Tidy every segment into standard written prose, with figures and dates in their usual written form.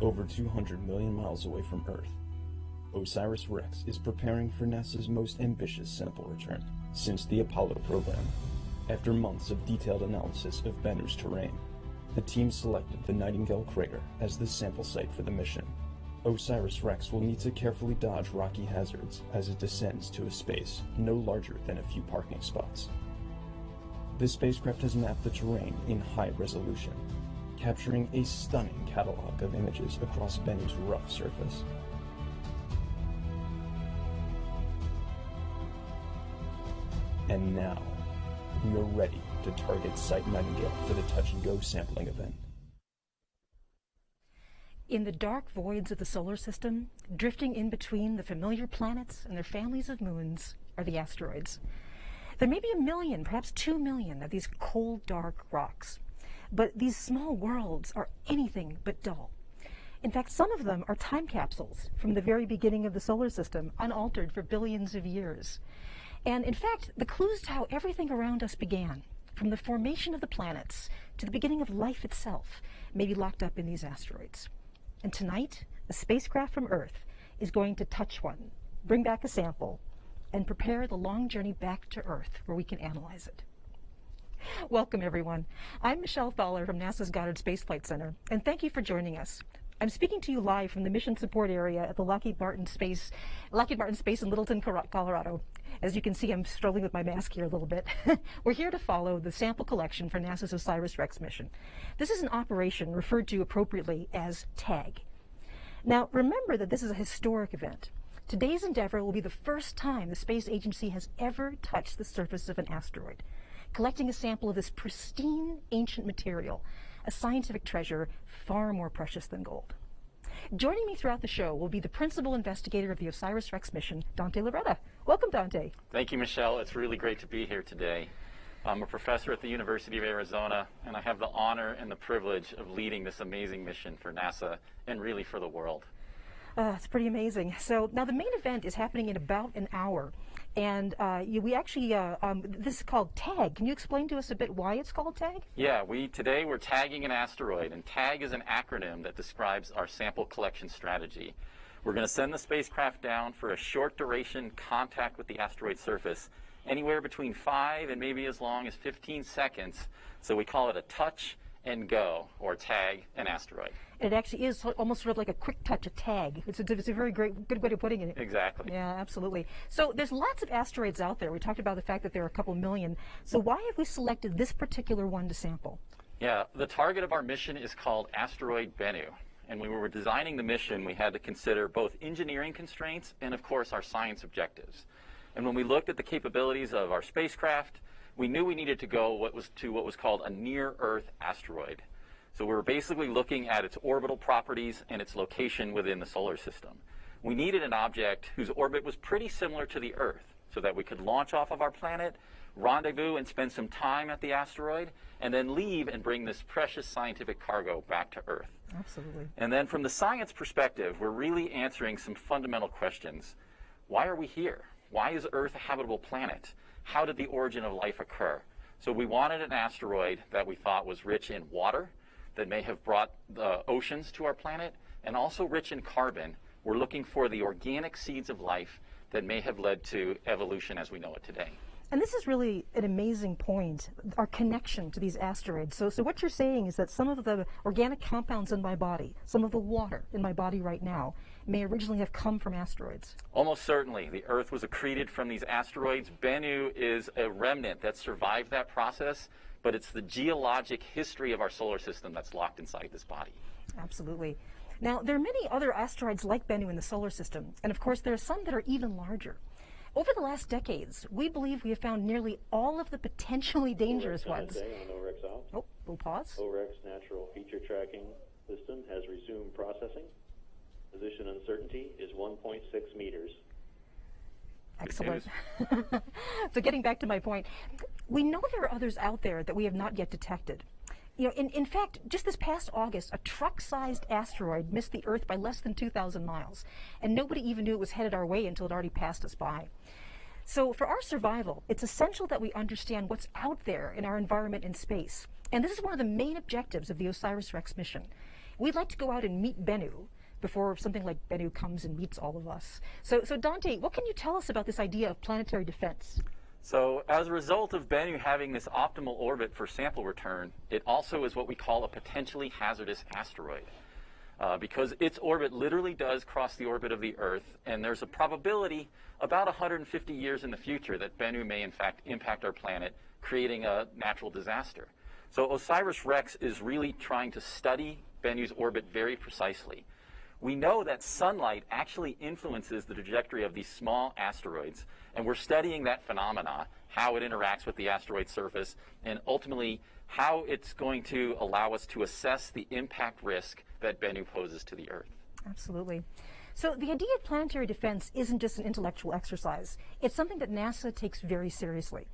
Over 200 million miles away from Earth, OSIRIS-REx is preparing for NASA's most ambitious sample return since the Apollo program. After months of detailed analysis of Bennu's terrain, the team selected the Nightingale crater as the sample site for the mission. OSIRIS-REx will need to carefully dodge rocky hazards as it descends to a space no larger than a few parking spots. The spacecraft has mapped the terrain in high resolution, capturing a stunning catalog of images across Bennu's rough surface. And now, we are ready to target Site Nightingale for the touch-and-go sampling event. In the dark voids of the solar system, drifting in between the familiar planets and their families of moons, are the asteroids. There may be 1 million, perhaps 2 million of these cold, dark rocks. But these small worlds are anything but dull. In fact, some of them are time capsules from the very beginning of the solar system, unaltered for billions of years. And in fact, the clues to how everything around us began, from the formation of the planets to the beginning of life itself, may be locked up in these asteroids. And tonight, a spacecraft from Earth is going to touch one, bring back a sample, and prepare the long journey back to Earth where we can analyze it. Welcome, everyone. I'm Michelle Fowler from NASA's Goddard Space Flight Center, and thank you for joining us. I'm speaking to you live from the mission support area at the Lockheed Martin Space in Littleton, Colorado. As you can see, I'm struggling with my mask here a little bit. We're here to follow the sample collection for NASA's OSIRIS-REx mission. This is an operation referred to appropriately as TAG. Now, remember that this is a historic event. Today's endeavor will be the first time the space agency has ever touched the surface of an asteroid, collecting a sample of this pristine ancient material, a scientific treasure far more precious than gold. Joining me throughout the show will be the principal investigator of the OSIRIS-REx mission, Dante Loretta. Welcome, Dante. Thank you, Michelle. It's really great to be here today. I'm a professor at the University of Arizona, and I have the honor and the privilege of leading this amazing mission for NASA and really for the world. It's pretty amazing. So now the main event is happening in about an hour. And this is called TAG. Can you explain to us a bit why it's called TAG? Yeah, today we're tagging an asteroid, and TAG is an acronym that describes our sample collection strategy. We're going to send the spacecraft down for a short duration contact with the asteroid surface, anywhere between 5 and maybe as long as 15 seconds. So we call it a touch and go, or tag an asteroid. And it actually is almost sort of like a quick touch, a tag. It's a very good way of putting it. Exactly. Yeah, absolutely. So there's lots of asteroids out there. We talked about the fact that there are a couple million. So why have we selected this particular one to sample? Yeah, the target of our mission is called Asteroid Bennu. And when we were designing the mission, we had to consider both engineering constraints and, of course, our science objectives. And when we looked at the capabilities of our spacecraft, we knew we needed to go what was called a near-Earth asteroid. So we were basically looking at its orbital properties and its location within the solar system. We needed an object whose orbit was pretty similar to the Earth so that we could launch off of our planet, rendezvous and spend some time at the asteroid, and then leave and bring this precious scientific cargo back to Earth. Absolutely. And then from the science perspective, we're really answering some fundamental questions. Why are we here? Why is Earth a habitable planet? How did the origin of life occur? So we wanted an asteroid that we thought was rich in water, that may have brought the oceans to our planet, and also rich in carbon. We're looking for the organic seeds of life that may have led to evolution as we know it today. And this is really an amazing point, our connection to these asteroids. So what you're saying is that some of the organic compounds in my body, some of the water in my body right now, may originally have come from asteroids. Almost certainly. The Earth was accreted from these asteroids. Bennu is a remnant that survived that process, but it's the geologic history of our solar system that's locked inside this body. Absolutely. Now, there are many other asteroids like Bennu in the solar system, and of course there are some that are even larger. Over the last decades, we believe we have found nearly all of the potentially dangerous ones. Oh, we'll pause. OREX natural feature tracking system has resumed processing. Position uncertainty is 1.6 meters. Excellent. So getting back to my point, we know there are others out there that we have not yet detected. You know, in fact, just this past August, a truck-sized asteroid missed the Earth by less than 2,000 miles, and nobody even knew it was headed our way until it already passed us by. So for our survival, it's essential that we understand what's out there in our environment in space. And this is one of the main objectives of the OSIRIS-REx mission. we'd like to go out and meet Bennu before something like Bennu comes and meets all of us. So Dante, what can you tell us about this idea of planetary defense? So as a result of Bennu having this optimal orbit for sample return, it also is what we call a potentially hazardous asteroid. Because its orbit literally does cross the orbit of the Earth, and there's a probability about 150 years in the future that Bennu may in fact impact our planet, creating a natural disaster. So OSIRIS-REx is really trying to study Bennu's orbit very precisely. We know that sunlight actually influences the trajectory of these small asteroids, and we're studying that phenomena, how it interacts with the asteroid surface, and ultimately how it's going to allow us to assess the impact risk that Bennu poses to the Earth. Absolutely. So the idea of planetary defense isn't just an intellectual exercise. It's something that NASA takes very seriously.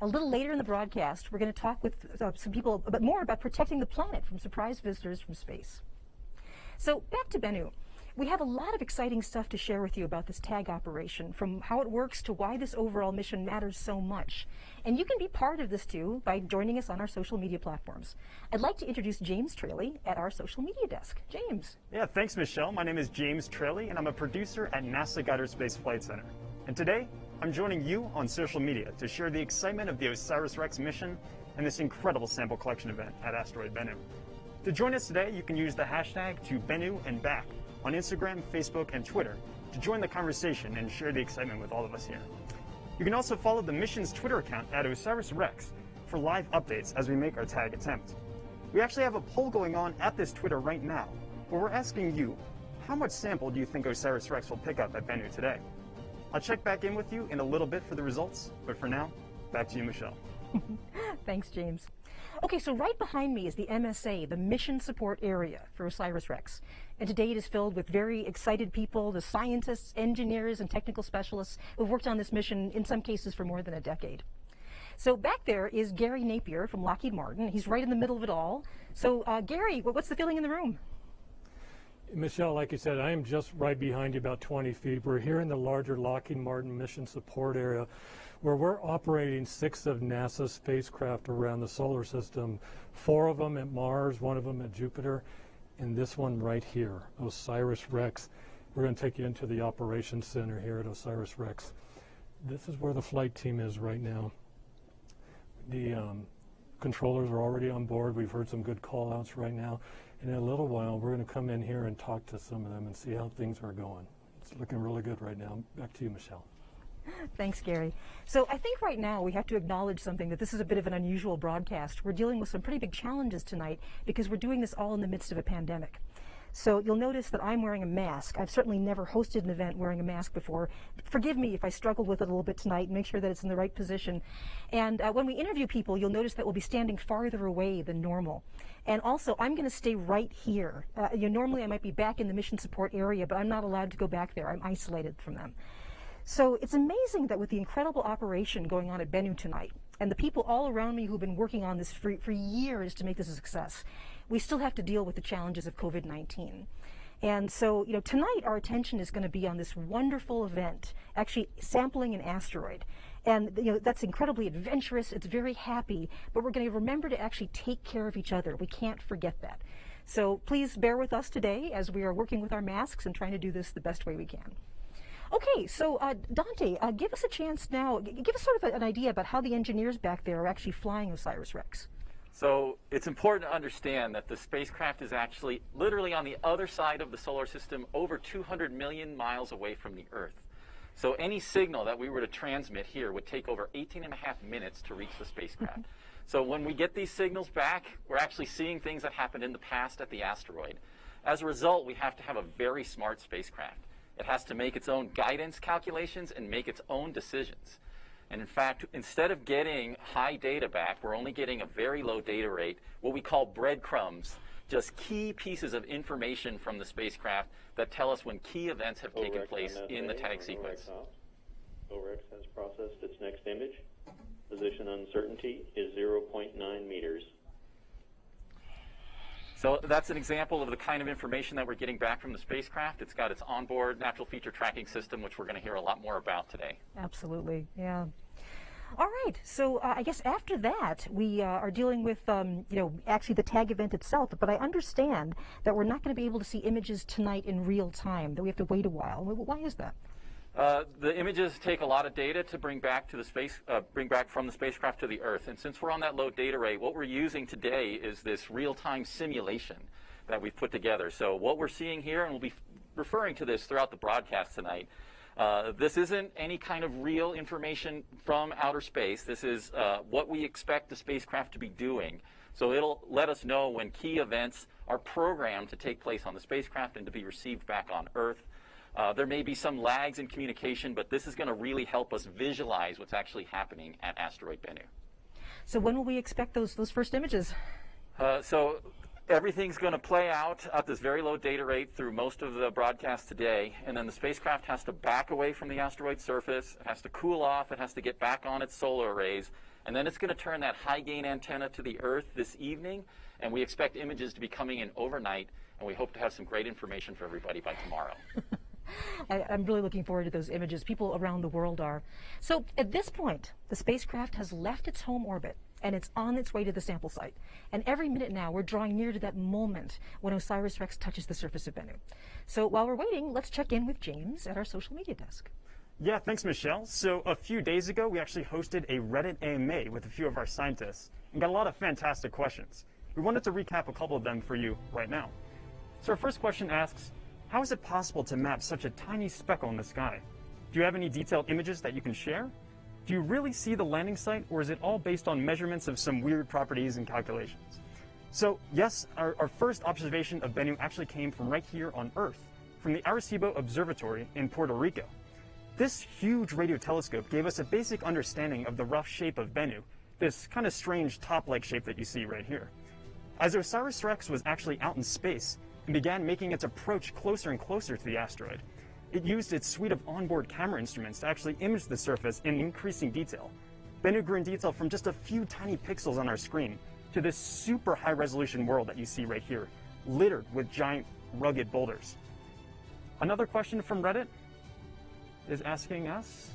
A little later in the broadcast, we're going to talk with some people more about protecting the planet from surprise visitors from space. So back to Bennu. We have a lot of exciting stuff to share with you about this tag operation, from how it works to why this overall mission matters so much. And you can be part of this too by joining us on our social media platforms. I'd like to introduce James Traley at our social media desk. James. Yeah, thanks, Michelle. My name is James Traley, and I'm a producer at NASA Goddard Space Flight Center. And today, I'm joining you on social media to share the excitement of the OSIRIS-REx mission and this incredible sample collection event at Asteroid Bennu. To join us today, you can use the hashtag #ToBennu&Back on Instagram, Facebook, and Twitter to join the conversation and share the excitement with all of us here. You can also follow the mission's Twitter account at OSIRIS-REx for live updates as we make our tag attempt. We actually have a poll going on at this Twitter right now, where we're asking you, how much sample do you think OSIRIS-REx will pick up at Bennu today? I'll check back in with you in a little bit for the results, but for now, back to you, Michelle. Thanks, James. Okay, so right behind me is the MSA, the Mission Support Area for OSIRIS-REx. And today it is filled with very excited people, the scientists, engineers, and technical specialists who've worked on this mission, in some cases, for more than a decade. So back there is Gary Napier from Lockheed Martin. He's right in the middle of it all. So Gary, what's the feeling in the room? Michelle, like you said, I am just right behind you, about 20 feet. We're here in the larger Lockheed Martin Mission Support Area, where we're operating 6 of NASA's spacecraft around the solar system, 4 of them at Mars, 1 of them at Jupiter, and this one right here, OSIRIS-REx. We're going to take you into the operations center here at OSIRIS-REx. This is where the flight team is right now. The controllers are already on board. We've heard some good call-outs right now. And in a little while, we're going to come in here and talk to some of them and see how things are going. It's looking really good right now. Back to you, Michelle. Thanks, Gary. So I think right now we have to acknowledge something, that this is a bit of an unusual broadcast. We're dealing with some pretty big challenges tonight because we're doing this all in the midst of a pandemic. So you'll notice that I'm wearing a mask. I've certainly never hosted an event wearing a mask before. Forgive me if I struggled with it a little bit tonight. Make sure that it's in the right position. And when we interview people, you'll notice that we'll be standing farther away than normal. And also, I'm going to stay right here. Normally I might be back in the mission support area, but I'm not allowed to go back there. I'm isolated from them. So it's amazing that with the incredible operation going on at Bennu tonight, and the people all around me who've been working on this for years to make this a success, we still have to deal with the challenges of COVID-19. And so, tonight our attention is going to be on this wonderful event, actually sampling an asteroid. And, that's incredibly adventurous, it's very happy, but we're going to remember to actually take care of each other. We can't forget that. So please bear with us today as we are working with our masks and trying to do this the best way we can. Okay, so Dante, give us a chance now, give us sort of an idea about how the engineers back there are actually flying OSIRIS-REx. So it's important to understand that the spacecraft is actually literally on the other side of the solar system, over 200 million miles away from the Earth. So any signal that we were to transmit here would take over 18.5 minutes to reach the spacecraft. So when we get these signals back, we're actually seeing things that happened in the past at the asteroid. As a result, we have to have a very smart spacecraft. It has to make its own guidance calculations and make its own decisions. And in fact, instead of getting high data back, we're only getting a very low data rate, what we call breadcrumbs, just key pieces of information from the spacecraft that tell us when key events have taken place in the tag sequence. OSIRIS has processed its next image. Position uncertainty is 0.9 meters. So that's an example of the kind of information that we're getting back from the spacecraft. It's got its onboard natural feature tracking system, which we're going to hear a lot more about today. Absolutely, yeah. All right, so I guess after that, we are dealing with, actually the tag event itself, but I understand that we're not going to be able to see images tonight in real time, that we have to wait a while. Why is that? The images take a lot of data to bring back to the bring back from the spacecraft to the Earth. And since we're on that low data rate, what we're using today is this real-time simulation that we've put together. So what we're seeing here, and we'll be referring to this throughout the broadcast tonight, this isn't any kind of real information from outer space. This is what we expect the spacecraft to be doing. So it'll let us know when key events are programmed to take place on the spacecraft and to be received back on Earth. There may be some lags in communication, but this is going to really help us visualize what's actually happening at Asteroid Bennu. So when will we expect those first images? So everything's going to play out at this very low data rate through most of the broadcast today, and then the spacecraft has to back away from the asteroid surface, it has to cool off, it has to get back on its solar arrays, and then it's going to turn that high-gain antenna to the Earth this evening, and we expect images to be coming in overnight, and we hope to have some great information for everybody by tomorrow. I'm really looking forward to those images. People around the world are. So at this point, the spacecraft has left its home orbit, and it's on its way to the sample site. And every minute now, we're drawing near to that moment when OSIRIS-REx touches the surface of Bennu. So while we're waiting, let's check in with James at our social media desk. Yeah, thanks, Michelle. So a few days ago, we actually hosted a Reddit AMA with a few of our scientists and got a lot of fantastic questions. We wanted to recap a couple of them for you right now. So our first question asks, how is it possible to map such a tiny speckle in the sky? Do you have any detailed images that you can share? Do you really see the landing site, or is it all based on measurements of some weird properties and calculations? So yes, our first observation of Bennu actually came from right here on Earth, from the Arecibo Observatory in Puerto Rico. This huge radio telescope gave us a basic understanding of the rough shape of Bennu, this kind of strange top-like shape that you see right here. As OSIRIS-REx was actually out in space and began making its approach closer and closer to the asteroid, it used its suite of onboard camera instruments to actually image the surface in increasing detail. Bennu grew in detail from just a few tiny pixels on our screen to this super high-resolution world that you see right here, littered with giant, rugged boulders. Another question from Reddit is asking us,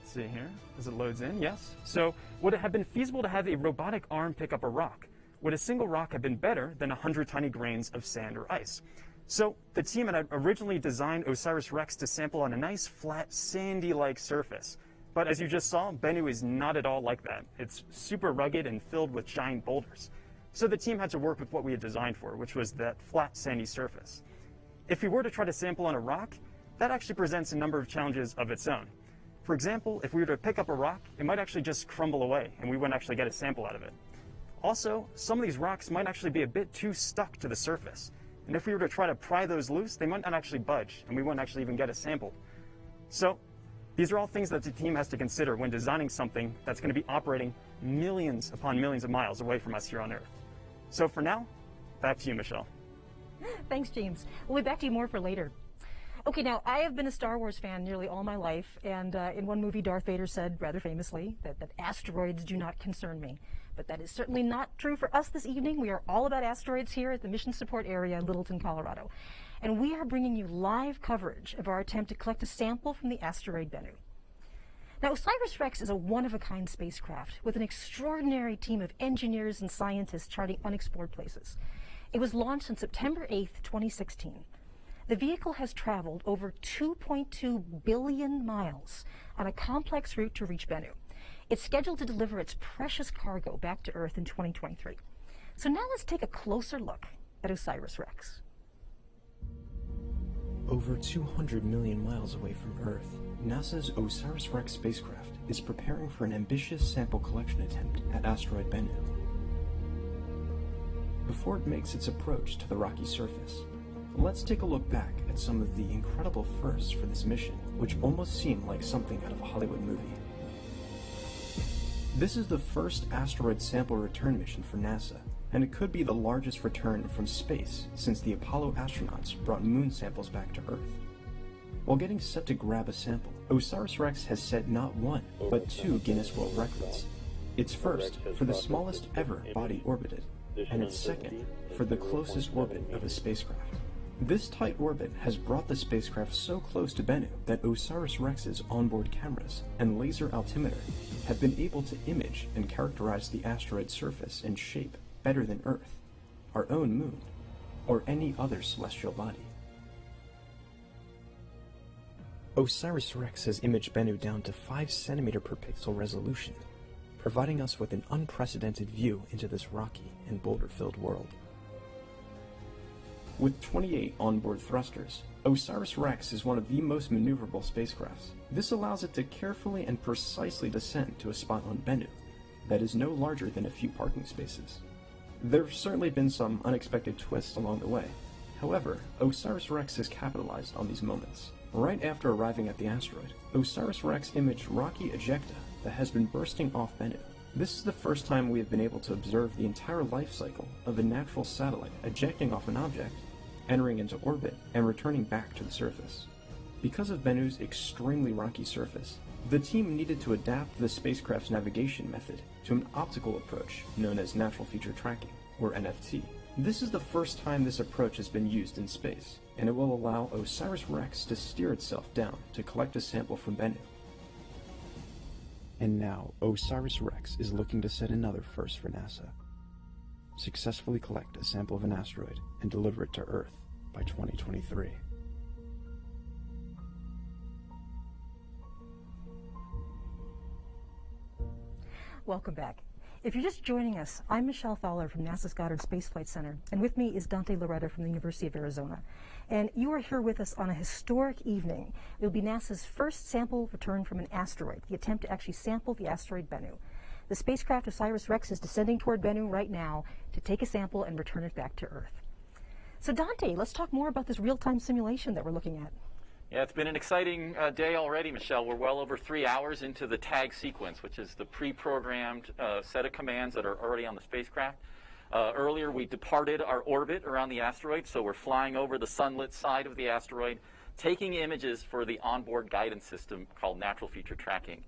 let's see here, as it loads in, yes. So, would it have been feasible to have a robotic arm pick up a rock? Would a single rock have been better than 100 tiny grains of sand or ice? So, the team had originally designed OSIRIS-REx to sample on a nice, flat, sandy-like surface. But as you just saw, Bennu is not at all like that. It's super rugged and filled with giant boulders. So the team had to work with what we had designed for, which was that flat, sandy surface. If we were to try to sample on a rock, that actually presents a number of challenges of its own. For example, if we were to pick up a rock, it might actually just crumble away, and we wouldn't actually get a sample out of it. Also, some of these rocks might actually be a bit too stuck to the surface, and if we were to try to pry those loose, they might not actually budge, and we wouldn't actually even get a sample. So, these are all things that the team has to consider when designing something that's going to be operating millions upon millions of miles away from us here on Earth. So for now, back to you, Michelle. Thanks, James. We'll be back to you more for later. Okay, now, I have been a Star Wars fan nearly all my life, and in one movie, Darth Vader said, rather famously, that asteroids do not concern me. But that is certainly not true for us this evening. We are all about asteroids here at the Mission Support Area in Littleton, Colorado. And we are bringing you live coverage of our attempt to collect a sample from the asteroid Bennu. Now, OSIRIS-REx is a one-of-a-kind spacecraft with an extraordinary team of engineers and scientists charting unexplored places. It was launched on September 8th, 2016. The vehicle has traveled over 2.2 billion miles on a complex route to reach Bennu. It's scheduled to deliver its precious cargo back to Earth in 2023. So now let's take a closer look at OSIRIS-REx. Over 200 million miles away from Earth, NASA's OSIRIS-REx spacecraft is preparing for an ambitious sample collection attempt at Asteroid Bennu. Before it makes its approach to the rocky surface, let's take a look back at some of the incredible firsts for this mission, which almost seem like something out of a Hollywood movie. This is the first asteroid sample return mission for NASA, and it could be the largest return from space since the Apollo astronauts brought moon samples back to Earth. While getting set to grab a sample, OSIRIS-REx has set not one, but 2 Guinness World Records. Its first for the smallest ever body orbited, and its second for the closest orbit of a spacecraft. This tight orbit has brought the spacecraft so close to Bennu that OSIRIS-REx's onboard cameras and laser altimeter have been able to image and characterize the asteroid's surface and shape better than Earth, our own moon, or any other celestial body. OSIRIS-REx has imaged Bennu down to 5 cm per pixel resolution, providing us with an unprecedented view into this rocky and boulder-filled world. With 28 onboard thrusters, OSIRIS-REx is one of the most maneuverable spacecrafts. This allows it to carefully and precisely descend to a spot on Bennu that is no larger than a few parking spaces. There have certainly been some unexpected twists along the way. However, OSIRIS-REx has capitalized on these moments. Right after arriving at the asteroid, OSIRIS-REx imaged rocky ejecta that has been bursting off Bennu. This is the first time we have been able to observe the entire life cycle of a natural satellite ejecting off an object, entering into orbit, and returning back to the surface. Because of Bennu's extremely rocky surface, the team needed to adapt the spacecraft's navigation method to an optical approach known as natural feature tracking, or NFT. This is the first time this approach has been used in space, and it will allow OSIRIS-REx to steer itself down to collect a sample from Bennu. And now, OSIRIS-REx is looking to set another first for NASA. Successfully collect a sample of an asteroid and deliver it to Earth by 2023. Welcome back. If you're just joining us, I'm Michelle Fowler from NASA's Goddard Space Flight Center, and with me is Dante Loretta from the University of Arizona. And you are here with us on a historic evening. It will be NASA's first sample return from an asteroid, the attempt to actually sample the asteroid Bennu. The spacecraft OSIRIS-REx is descending toward Bennu right now to take a sample and return it back to Earth. So Dante, let's talk more about this real-time simulation that we're looking at. Yeah, it's been an exciting day already, Michelle. We're well over 3 hours into the tag sequence, which is the pre-programmed set of commands that are already on the spacecraft. Earlier, we departed our orbit around the asteroid, so we're flying over the sunlit side of the asteroid, taking images for the onboard guidance system called natural feature tracking.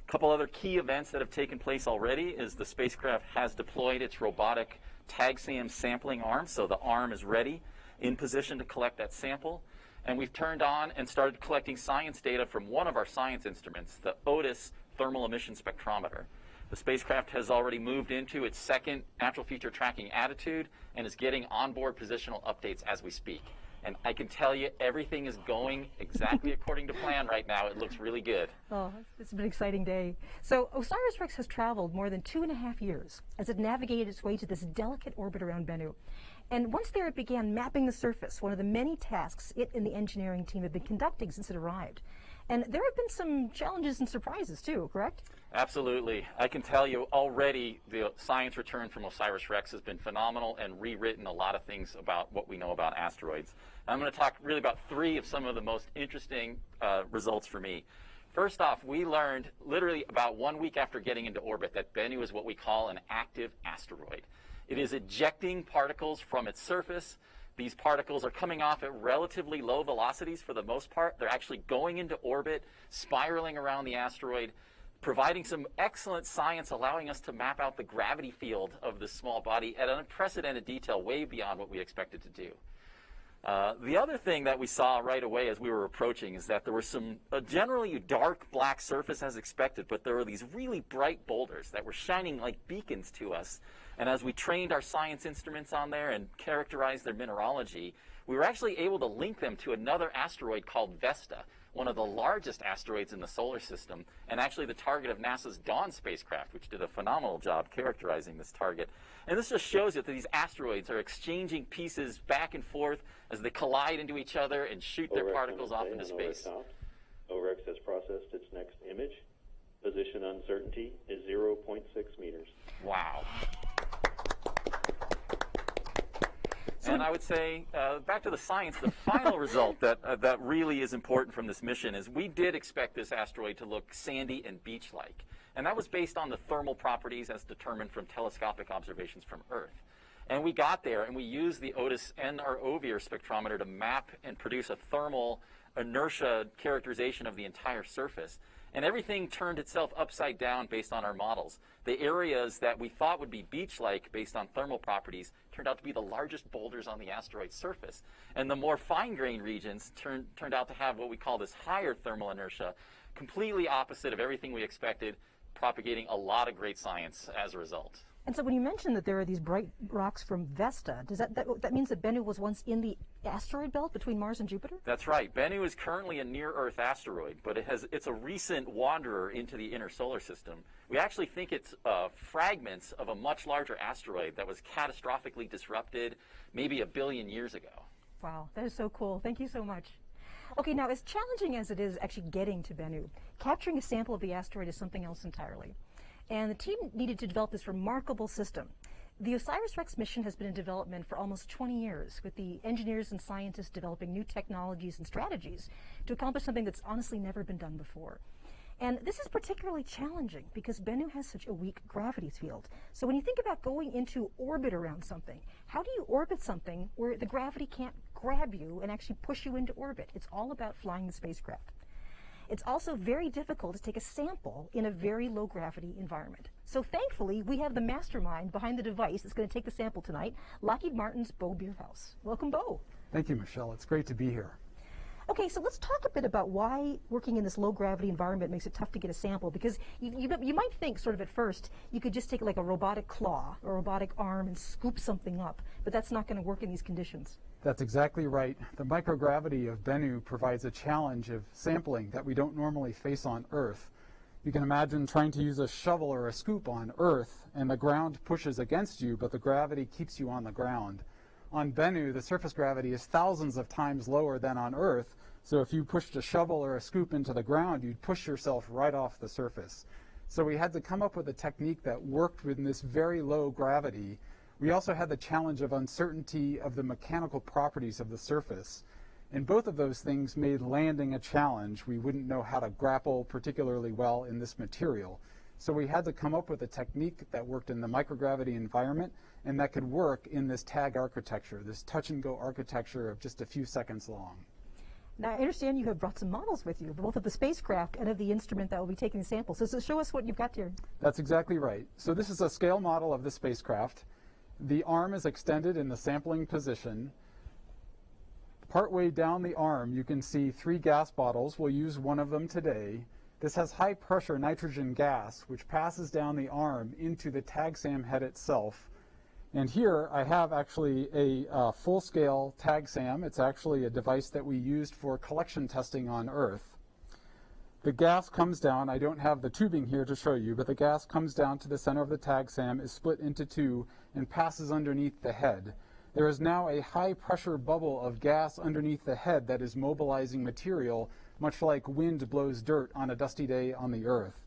A couple other key events that have taken place already is the spacecraft has deployed its robotic TAG-SAM sampling arm, so the arm is ready, in position to collect that sample. And we've turned on and started collecting science data from one of our science instruments, the OTIS thermal emission spectrometer. The spacecraft has already moved into its second natural feature tracking attitude and is getting onboard positional updates as we speak. And I can tell you, everything is going exactly according to plan right now. It looks really good. Oh, it's been an exciting day. So OSIRIS-REx has traveled more than 2.5 years as it navigated its way to this delicate orbit around Bennu. And once there, it began mapping the surface, one of the many tasks it and the engineering team have been conducting since it arrived. And there have been some challenges and surprises too, correct? Absolutely. I can tell you already the science return from OSIRIS-REx has been phenomenal and rewritten a lot of things about what we know about asteroids. I'm going to talk really about 3 of some of the most interesting results for me. First off, we learned literally about 1 week after getting into orbit that Bennu is what we call an active asteroid. It is ejecting particles from its surface. These particles are coming off at relatively low velocities for the most part. They're actually going into orbit, spiraling around the asteroid, providing some excellent science, allowing us to map out the gravity field of this small body at an unprecedented detail, way beyond what we expected to do. The other thing that we saw right away as we were approaching is that there was some generally dark black surface as expected, but there were these really bright boulders that were shining like beacons to us. And as we trained our science instruments on there and characterized their mineralogy, we were actually able to link them to another asteroid called Vesta, one of the largest asteroids in the solar system, and actually the target of NASA's Dawn spacecraft, which did a phenomenal job characterizing this target. And this just shows you that these asteroids are exchanging pieces back and forth as they collide into each other and shoot their particles off into space. OREX has processed its next image. Position uncertainty is 0.6 meters. Wow. And I would say, back to the science, the final result that really is important from this mission is we did expect this asteroid to look sandy and beach-like. And that was based on the thermal properties as determined from telescopic observations from Earth. And we got there, and we used the OTIS and our OVIR spectrometer to map and produce a thermal inertia characterization of the entire surface. And everything turned itself upside down based on our models. The areas that we thought would be beach-like based on thermal properties turned out to be the largest boulders on the asteroid's surface. And the more fine-grained regions turned out to have what we call this higher thermal inertia, completely opposite of everything we expected, propagating a lot of great science as a result. And so when you mentioned that there are these bright rocks from Vesta, does that means that Bennu was once in the asteroid belt between Mars and Jupiter? That's right. Bennu is currently a near-Earth asteroid, but it's a recent wanderer into the inner solar system. We actually think it's fragments of a much larger asteroid that was catastrophically disrupted maybe 1 billion years ago. Wow, that is so cool. Thank you so much. Okay, now as challenging as it is actually getting to Bennu, capturing a sample of the asteroid is something else entirely. And the team needed to develop this remarkable system. The OSIRIS-REx mission has been in development for almost 20 years, with the engineers and scientists developing new technologies and strategies to accomplish something that's honestly never been done before. And this is particularly challenging because Bennu has such a weak gravity field. So when you think about going into orbit around something, how do you orbit something where the gravity can't grab you and actually push you into orbit? It's all about flying the spacecraft. It's also very difficult to take a sample in a very low gravity environment. So thankfully, we have the mastermind behind the device that's going to take the sample tonight, Lockheed Martin's Bo Bierhaus. Welcome, Bo. Thank you, Michelle. It's great to be here. Okay, so let's talk a bit about why working in this low gravity environment makes it tough to get a sample, because you might think sort of at first you could just take like a robotic claw or a robotic arm and scoop something up, but that's not going to work in these conditions. That's exactly right. The microgravity of Bennu provides a challenge of sampling that we don't normally face on Earth. You can imagine trying to use a shovel or a scoop on Earth, and the ground pushes against you, but the gravity keeps you on the ground. On Bennu, the surface gravity is thousands of times lower than on Earth, so if you pushed a shovel or a scoop into the ground, you'd push yourself right off the surface. So we had to come up with a technique that worked within this very low gravity. We also had the challenge of uncertainty of the mechanical properties of the surface. And both of those things made landing a challenge. We wouldn't know how to grapple particularly well in this material. So we had to come up with a technique that worked in the microgravity environment and that could work in this tag architecture, this touch-and-go architecture of just a few seconds long. Now, I understand you have brought some models with you, both of the spacecraft and of the instrument that will be taking the samples. So show us what you've got here. That's exactly right. So this is a scale model of the spacecraft. The arm is extended in the sampling position. Partway down the arm, you can see 3 gas bottles. We'll use one of them today. This has high pressure nitrogen gas, which passes down the arm into the TAGSAM head itself. And here I have actually a full-scale TAGSAM. It's actually a device that we used for collection testing on Earth. The gas comes down. I don't have the tubing here to show you, but the gas comes down to the center of the TAGSAM, is split into 2, and passes underneath the head. There is now a high-pressure bubble of gas underneath the head that is mobilizing material, much like wind blows dirt on a dusty day on the Earth.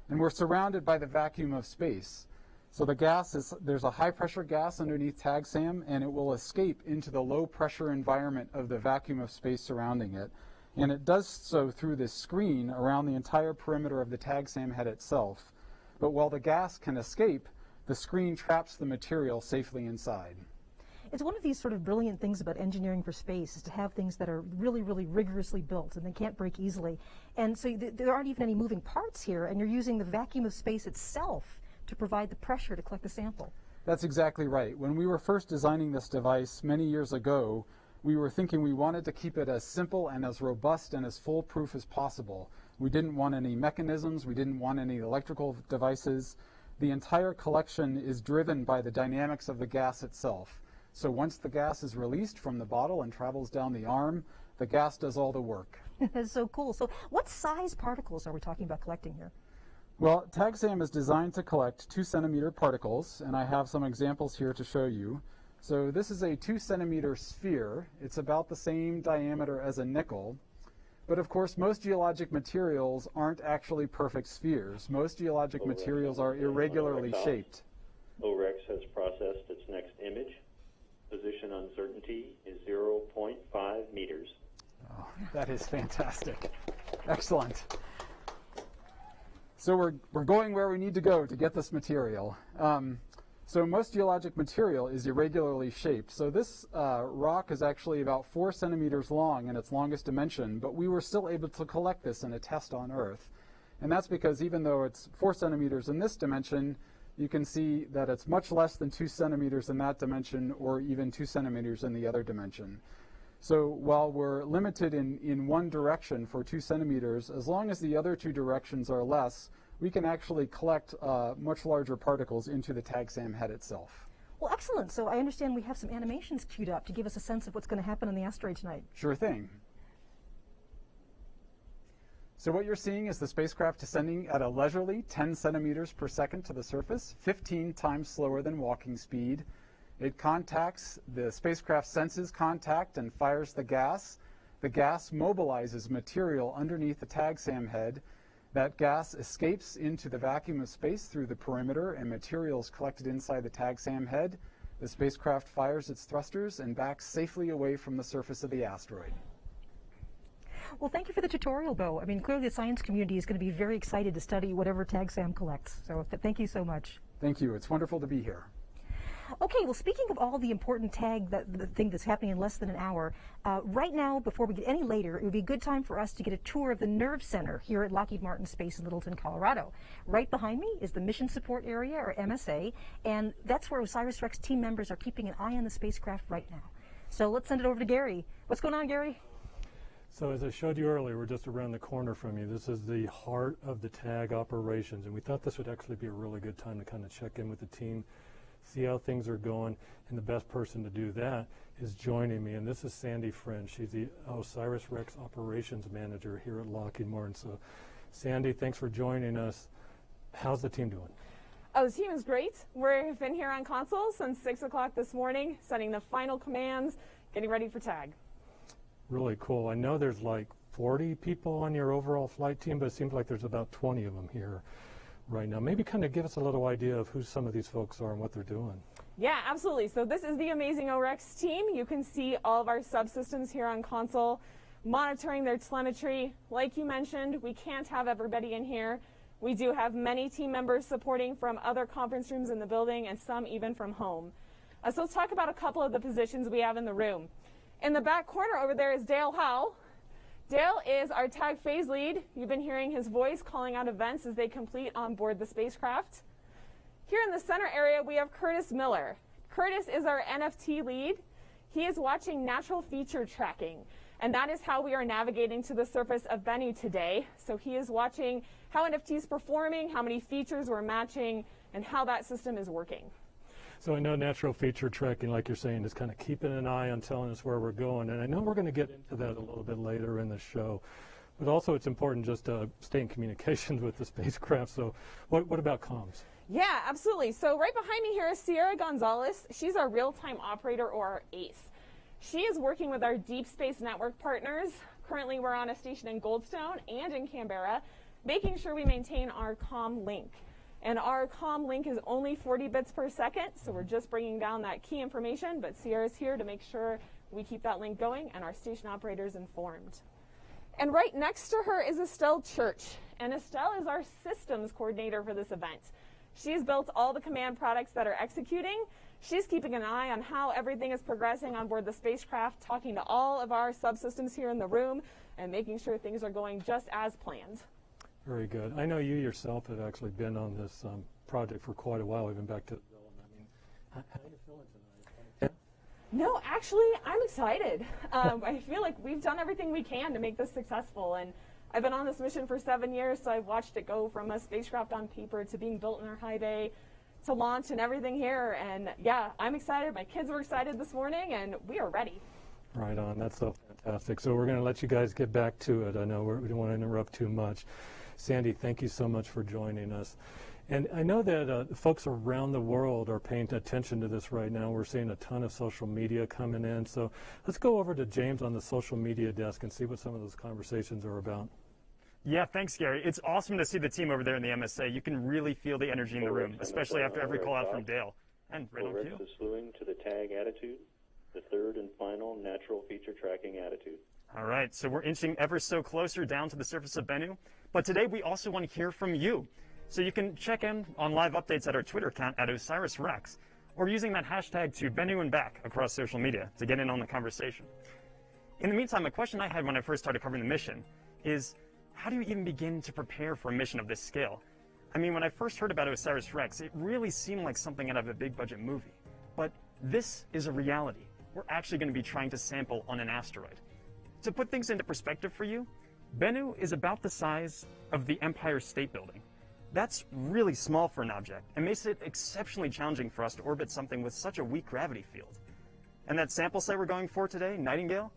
And we're surrounded by the vacuum of space. So the gas there's a high-pressure gas underneath TAGSAM, and it will escape into the low-pressure environment of the vacuum of space surrounding it. And it does so through this screen around the entire perimeter of the TAGSAM head itself. But while the gas can escape, the screen traps the material safely inside. It's one of these sort of brilliant things about engineering for space is to have things that are really, really rigorously built and they can't break easily. And so there aren't even any moving parts here, and you're using the vacuum of space itself to provide the pressure to collect the sample. That's exactly right. When we were first designing this device many years ago, we were thinking we wanted to keep it as simple and as robust and as foolproof as possible. We didn't want any mechanisms, we didn't want any electrical devices. The entire collection is driven by the dynamics of the gas itself. So once the gas is released from the bottle and travels down the arm, the gas does all the work. That's so cool. So what size particles are we talking about collecting here? Well, TAGSAM is designed to collect 2-centimeter particles, and I have some examples here to show you. So this is a 2-centimeter sphere. It's about the same diameter as a nickel. But of course, most geologic materials aren't actually perfect spheres. Most geologic materials are irregularly shaped. OSIRIS has processed its next image. Position uncertainty is 0.5 meters. Oh, that is fantastic. Excellent. So we're going where we need to go to get this material. So most geologic material is irregularly shaped. So this rock is actually about 4 centimeters long in its longest dimension, but we were still able to collect this in a test on Earth. And that's because even though it's 4 centimeters in this dimension, you can see that it's much less than 2 centimeters in that dimension, or even 2 centimeters in the other dimension. So while we're limited in one direction for 2 centimeters, as long as the other 2 directions are less, we can actually collect much larger particles into the TAG-SAM head itself. Well, excellent. So I understand we have some animations queued up to give us a sense of what's going to happen on the asteroid tonight. Sure thing. So what you're seeing is the spacecraft descending at a leisurely 10 centimeters per second to the surface, 15 times slower than walking speed. It contacts, the spacecraft senses contact and fires the gas. The gas mobilizes material underneath the TAG-SAM head. That gas escapes into the vacuum of space through the perimeter, and materials collected inside the TAG-SAM head. The spacecraft fires its thrusters and backs safely away from the surface of the asteroid. Well, thank you for the tutorial, Bo. I mean, clearly the science community is going to be very excited to study whatever TAG-SAM collects. So thank you so much. Thank you. It's wonderful to be here. Okay, well, speaking of all the important the thing that's happening in less than an hour, right now, before we get any later, it would be a good time for us to get a tour of the Nerve Center here at Lockheed Martin Space in Littleton, Colorado. Right behind me is the Mission Support Area, or MSA, and that's where OSIRIS-REx team members are keeping an eye on the spacecraft right now. So let's send it over to Gary. What's going on, Gary? So as I showed you earlier, we're just around the corner from you. This is the heart of the TAG operations, and we thought this would actually be a really good time to kind of check in with the team, see how things are going, and the best person to do that is joining me, and this is Sandy Friend. She's the OSIRIS-REx operations manager here at Lockheed Martin. So Sandy, thanks for joining us. How's the team doing? Oh, the team is great. We've been here on console since 6 o'clock this morning, sending the final commands, getting ready for TAG. Really cool. I know there's like 40 people on your overall flight team, but it seems like there's about 20 of them here right now. Maybe kind of give us a little idea of who some of these folks are and what they're doing. Yeah, absolutely. So this is the amazing OREX team. You can see all of our subsystems here on console, monitoring their telemetry. Like you mentioned, we can't have everybody in here. We do have many team members supporting from other conference rooms in the building, and some even from home. So let's talk about a couple of the positions we have in the room. In the back corner over there is Dale Howell. Dale is our TAG phase lead. You've been hearing his voice calling out events as they complete on board the spacecraft. Here in the center area, we have Curtis Miller. Curtis is our NFT lead. He is watching natural feature tracking, and that is how we are navigating to the surface of Bennu today. So he is watching how NFT is performing, how many features we're matching, and how that system is working. So I know natural feature tracking, like you're saying, is kind of keeping an eye on telling us where we're going. And I know we're going to get into that a little bit later in the show. But also it's important just to stay in communications with the spacecraft. So what about comms? Yeah, absolutely. So right behind me here is Sierra Gonzalez. She's our real-time operator, or our ACE. She is working with our Deep Space Network partners. Currently we're on a station in Goldstone and in Canberra, making sure we maintain our comm link. And our comm link is only 40 bits per second, so we're just bringing down that key information, but Sierra's here to make sure we keep that link going and our station operators informed. And right next to her is Estelle Church, and Estelle is our systems coordinator for this event. She's built all the command products that are executing. She's keeping an eye on how everything is progressing on board the spacecraft, talking to all of our subsystems here in the room, and making sure things are going just as planned. Very good. I know you yourself have actually been on this project for quite a while, even back to development. I mean, how are you feeling tonight? No, actually, I'm excited. I feel like we've done everything we can to make this successful, and I've been on this mission for 7 years, so I've watched it go from a spacecraft on paper to being built in our high bay to launch and everything here. And yeah, I'm excited. My kids were excited this morning, and we are ready. Right on. That's so fantastic. So we're going to let you guys get back to it. I know we don't want to interrupt too much. Sandy, thank you so much for joining us. And I know that folks around the world are paying attention to this right now. We're seeing a ton of social media coming in. So let's go over to James on the social media desk and see what some of those conversations are about. Yeah, thanks, Gary. It's awesome to see the team over there in the MSA. You can really feel the energy in the room, especially after every call out from Dale. And right on cue. OREX is slewing to the TAG attitude, the third and final natural feature tracking attitude. All right, so we're inching ever so closer down to the surface of Bennu. But today we also want to hear from you. So you can check in on live updates at our Twitter account at OSIRIS-REx, or using that hashtag to Bennu and back across social media to get in on the conversation. In the meantime, a question I had when I first started covering the mission is, how do you even begin to prepare for a mission of this scale? I mean, when I first heard about OSIRIS-REx, it really seemed like something out of a big budget movie. But this is a reality. We're actually going to be trying to sample on an asteroid. To put things into perspective for you, Bennu is about the size of the Empire State Building. That's really small for an object and makes it exceptionally challenging for us to orbit something with such a weak gravity field. And that sample site we're going for today, Nightingale,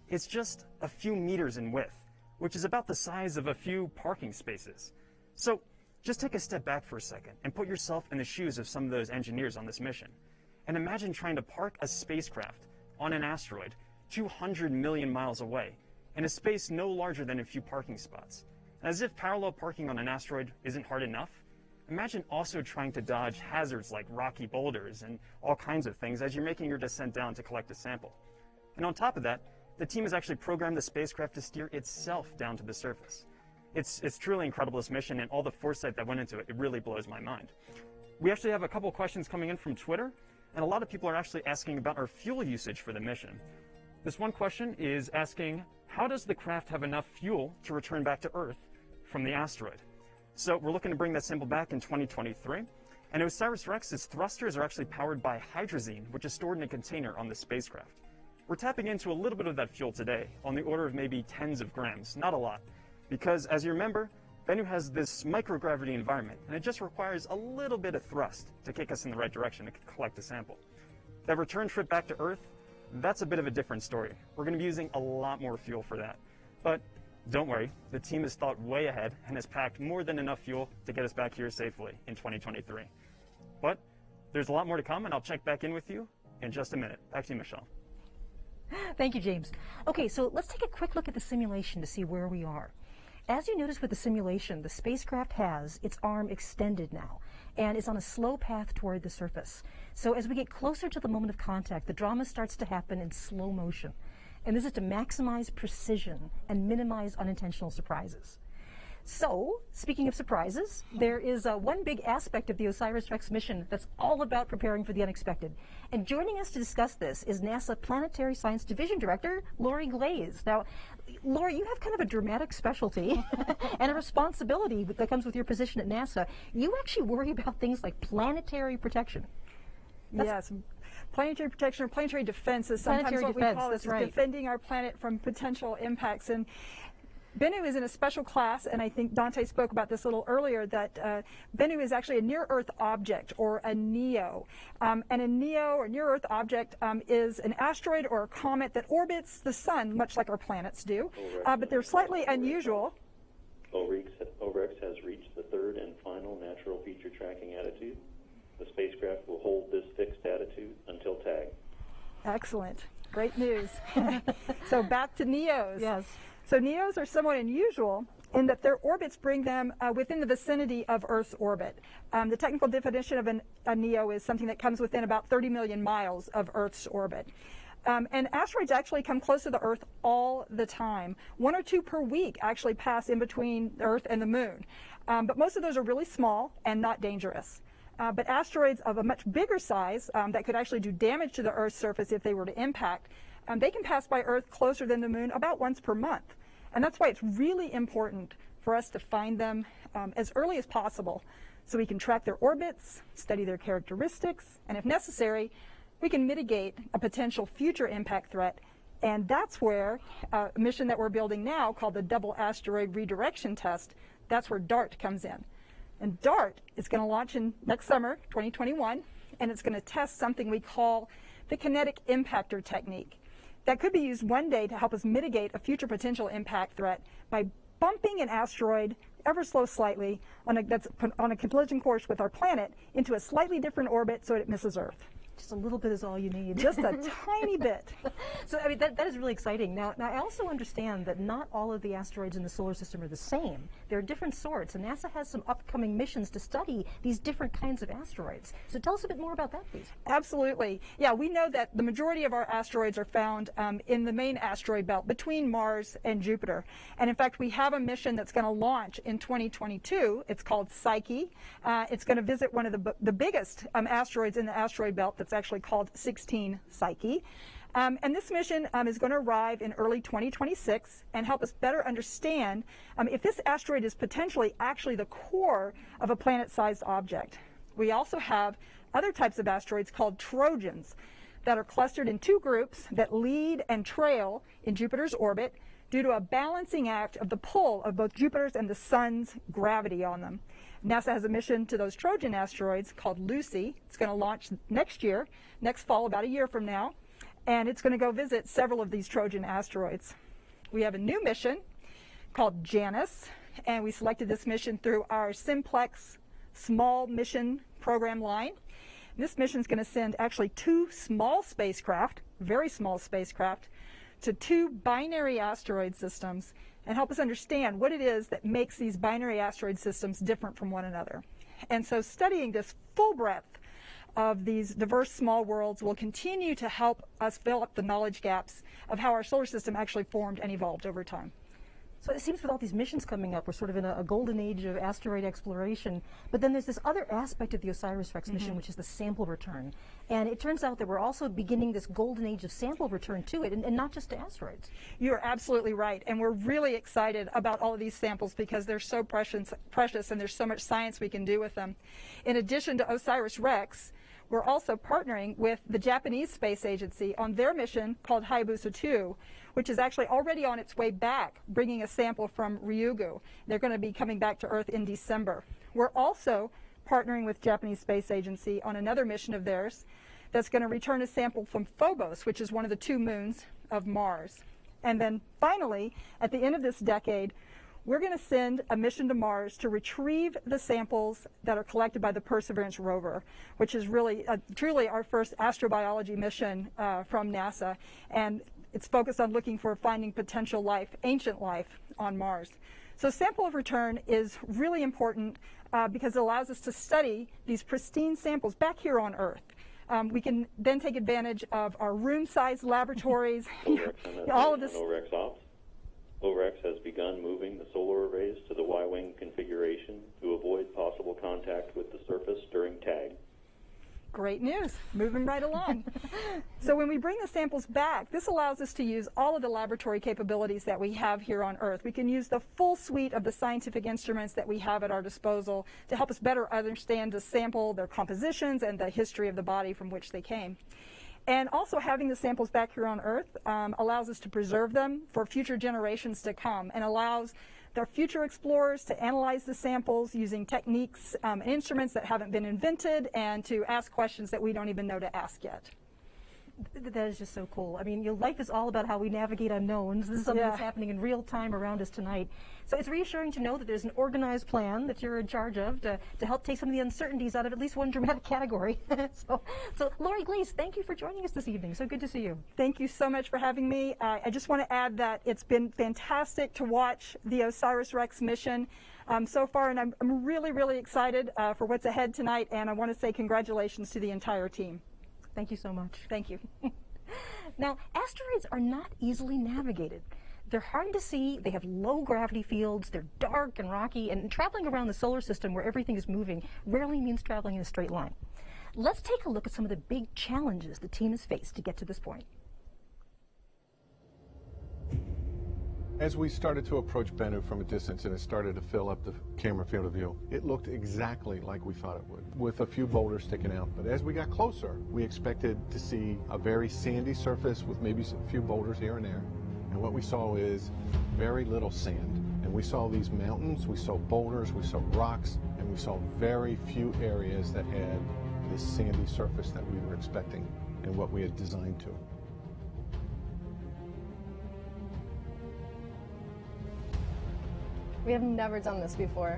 it's just a few meters in width, which is about the size of a few parking spaces. So just take a step back for a second and put yourself in the shoes of some of those engineers on this mission. And imagine trying to park a spacecraft on an asteroid 200 million miles away in a space no larger than a few parking spots. As if parallel parking on an asteroid isn't hard enough, imagine also trying to dodge hazards like rocky boulders and all kinds of things as you're making your descent down to collect a sample. And on top of that, the team has actually programmed the spacecraft to steer itself down to the surface. It's truly incredible, this mission, and all the foresight that went into it. It really blows my mind. We actually have a couple questions coming in from Twitter, and a lot of people are actually asking about our fuel usage for the mission. This one question is asking, how does the craft have enough fuel to return back to Earth from the asteroid? So we're looking to bring that sample back in 2023, and OSIRIS-REx's thrusters are actually powered by hydrazine, which is stored in a container on the spacecraft. We're tapping into a little bit of that fuel today, on the order of maybe tens of grams, not a lot, because as you remember, Bennu has this microgravity environment, and it just requires a little bit of thrust to kick us in the right direction to collect a sample. That return trip back to Earth, that's a bit of a different story. We're going to be using a lot more fuel for that. But don't worry, the team has thought way ahead and has packed more than enough fuel to get us back here safely in 2023. But there's a lot more to come, and I'll check back in with you in just a minute. Back to you, Michelle. Thank you, James. Okay, so let's take a quick look at the simulation to see where we are. As you notice with the simulation, the spacecraft has its arm extended now, and is on a slow path toward the surface. So as we get closer to the moment of contact, the drama starts to happen in slow motion. And this is to maximize precision and minimize unintentional surprises. So, speaking of surprises, there is one big aspect of the OSIRIS-REx mission that's all about preparing for the unexpected. And joining us to discuss this is NASA Planetary Science Division Director, Lori Glaze. Now, Lori, you have kind of a dramatic specialty and a responsibility that comes with your position at NASA. You actually worry about things like planetary protection. Yes. Planetary protection or planetary defense is sometimes what we call it, defending our planet from potential impacts. And Bennu is in a special class, and I think Dante spoke about this a little earlier, that Bennu is actually a near-Earth object, or a NEO. And a NEO, or near-Earth object, is an asteroid or a comet that orbits the sun, much like our planets do, but they're slightly unusual. OSIRIS has reached the third and final natural feature tracking attitude. The spacecraft will hold this fixed attitude until tag. Excellent. Great news. So back to NEOs. Yes. So NEOs are somewhat unusual in that their orbits bring them within the vicinity of Earth's orbit. The technical definition of a NEO is something that comes within about 30 million miles of Earth's orbit. And asteroids actually come close to the Earth all the time. 1 or 2 per week actually pass in between the Earth and the Moon. But most of those are really small and not dangerous. But asteroids of a much bigger size that could actually do damage to the Earth's surface if they were to impact, they can pass by Earth closer than the Moon about once per month. And that's why it's really important for us to find them as early as possible so we can track their orbits, study their characteristics, and if necessary, we can mitigate a potential future impact threat. And that's where a mission that we're building now called the Double Asteroid Redirection Test, that's where DART comes in. And DART is going to launch in next summer, 2021, and it's going to test something we call the kinetic impactor technique. That could be used one day to help us mitigate a future potential impact threat by bumping an asteroid ever so slightly that's on a collision course with our planet into a slightly different orbit so it misses Earth. Just a little bit is all you need. Just a tiny bit. So, I mean, that is really exciting. Now, I also understand that not all of the asteroids in the solar system are the same. There are different sorts, and NASA has some upcoming missions to study these different kinds of asteroids. So tell us a bit more about that, please. Absolutely. Yeah, we know that the majority of our asteroids are found in the main asteroid belt between Mars and Jupiter. And in fact, we have a mission that's going to launch in 2022. It's called Psyche. It's going to visit one of the biggest asteroids in the asteroid belt that's actually called 16 Psyche. And this mission is going to arrive in early 2026 and help us better understand if this asteroid is potentially actually the core of a planet-sized object. We also have other types of asteroids called Trojans that are clustered in two groups that lead and trail in Jupiter's orbit due to a balancing act of the pull of both Jupiter's and the Sun's gravity on them. NASA has a mission to those Trojan asteroids called Lucy. It's going to launch next fall, about a year from now, and it's going to go visit several of these Trojan asteroids. We have a new mission called Janus, and we selected this mission through our Simplex small mission program line. This mission is going to send actually two small spacecraft, very small spacecraft, to two binary asteroid systems and help us understand what it is that makes these binary asteroid systems different from one another. And so studying this full breadth of these diverse small worlds will continue to help us fill up the knowledge gaps of how our solar system actually formed and evolved over time. So it seems with all these missions coming up, we're sort of in a golden age of asteroid exploration. But then there's this other aspect of the OSIRIS-REx mission, which is the sample return. And it turns out that we're also beginning this golden age of sample return to it, and not just to asteroids. You're absolutely right. And we're really excited about all of these samples because they're so precious and there's so much science we can do with them. In addition to OSIRIS-REx, we're also partnering with the Japanese Space Agency on their mission called Hayabusa 2, which is actually already on its way back, bringing a sample from Ryugu. They're going to be coming back to Earth in December. We're also partnering with Japanese Space Agency on another mission of theirs that's going to return a sample from Phobos, which is one of the two moons of Mars. And then finally, at the end of this decade, we're going to send a mission to Mars to retrieve the samples that are collected by the Perseverance rover, which is really truly our first astrobiology mission from NASA. And it's focused on looking for finding potential life, ancient life on Mars. So sample of return is really important because it allows us to study these pristine samples back here on Earth. We can then take advantage of our room-sized laboratories. All of this. OREX ops. OREX has begun moving the solar arrays to the Y-wing configuration to avoid possible contact with the surface during tag. Great news, moving right along. So when we bring the samples back, this allows us to use all of the laboratory capabilities that we have here on Earth. We can use the full suite of the scientific instruments that we have at our disposal to help us better understand the sample, their compositions, and the history of the body from which they came. And also having the samples back here on Earth allows us to preserve them for future generations to come and allows our future explorers to analyze the samples using techniques and instruments that haven't been invented and to ask questions that we don't even know to ask yet. That is just so cool. I mean, life is all about how we navigate unknowns. This is something that's happening in real time around us tonight. So it's reassuring to know that there's an organized plan that you're in charge of to help take some of the uncertainties out of at least one dramatic category. So Lori Glaze, thank you for joining us this evening. So good to see you. Thank you so much for having me. I just want to add that it's been fantastic to watch the OSIRIS-REx mission so far, and I'm really, really excited for what's ahead tonight, and I want to say congratulations to the entire team. Thank you so much. Thank you. Now, asteroids are not easily navigated. They're hard to see, they have low gravity fields, they're dark and rocky, and traveling around the solar system where everything is moving rarely means traveling in a straight line. Let's take a look at some of the big challenges the team has faced to get to this point. As we started to approach Bennu from a distance and it started to fill up the camera field of view, it looked exactly like we thought it would, with a few boulders sticking out. But as we got closer, we expected to see a very sandy surface with maybe a few boulders here and there. And what we saw is very little sand. And we saw these mountains, we saw boulders, we saw rocks, and we saw very few areas that had this sandy surface that we were expecting and what we had designed to. We have never done this before.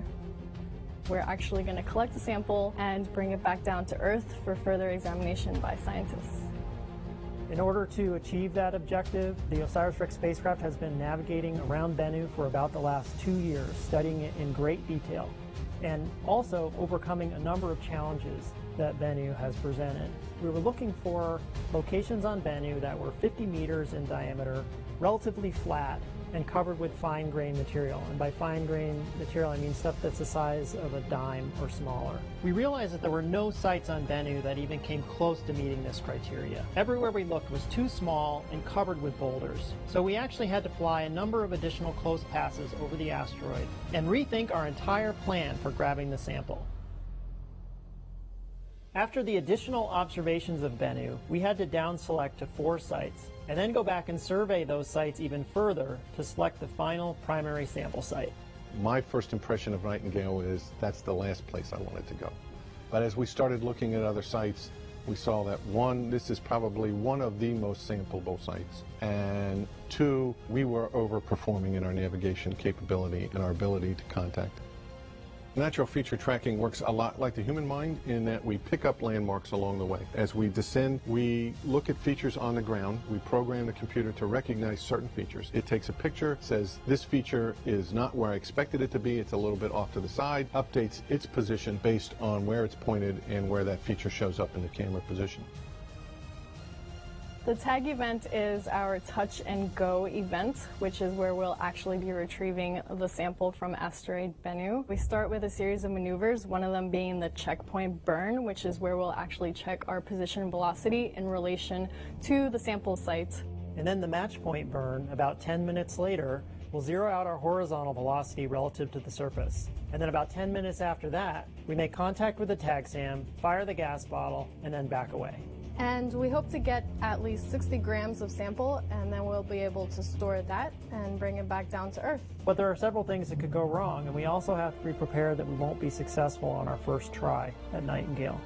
We're actually going to collect a sample and bring it back down to Earth for further examination by scientists. In order to achieve that objective, the OSIRIS-REx spacecraft has been navigating around Bennu for about the last 2 years, studying it in great detail, and also overcoming a number of challenges that Bennu has presented. We were looking for locations on Bennu that were 50 meters in diameter, relatively flat, and covered with fine-grained material. And by fine-grained material, I mean stuff that's the size of a dime or smaller. We realized that there were no sites on Bennu that even came close to meeting this criteria. Everywhere we looked was too small and covered with boulders. So we actually had to fly a number of additional close passes over the asteroid and rethink our entire plan for grabbing the sample. After the additional observations of Bennu, we had to down-select to 4 sites, and then go back and survey those sites even further to select the final primary sample site. My first impression of Nightingale is that's the last place I wanted to go. But as we started looking at other sites, we saw that 1, this is probably one of the most sampleable sites, and 2, we were overperforming in our navigation capability and our ability to contact. Natural feature tracking works a lot like the human mind in that we pick up landmarks along the way. As we descend, we look at features on the ground. We program the computer to recognize certain features. It takes a picture, says this feature is not where I expected it to be, it's a little bit off to the side, updates its position based on where it's pointed and where that feature shows up in the camera position. The tag event is our touch and go event, which is where we'll actually be retrieving the sample from Asteroid Bennu. We start with a series of maneuvers, one of them being the checkpoint burn, which is where we'll actually check our position velocity in relation to the sample site. And then the match point burn, about 10 minutes later, we'll zero out our horizontal velocity relative to the surface. And then about 10 minutes after that, we make contact with the tag SAM, fire the gas bottle, and then back away. And we hope to get at least 60 grams of sample, and then we'll be able to store that and bring it back down to Earth. But there are several things that could go wrong, and we also have to be prepared that we won't be successful on our first try at Nightingale.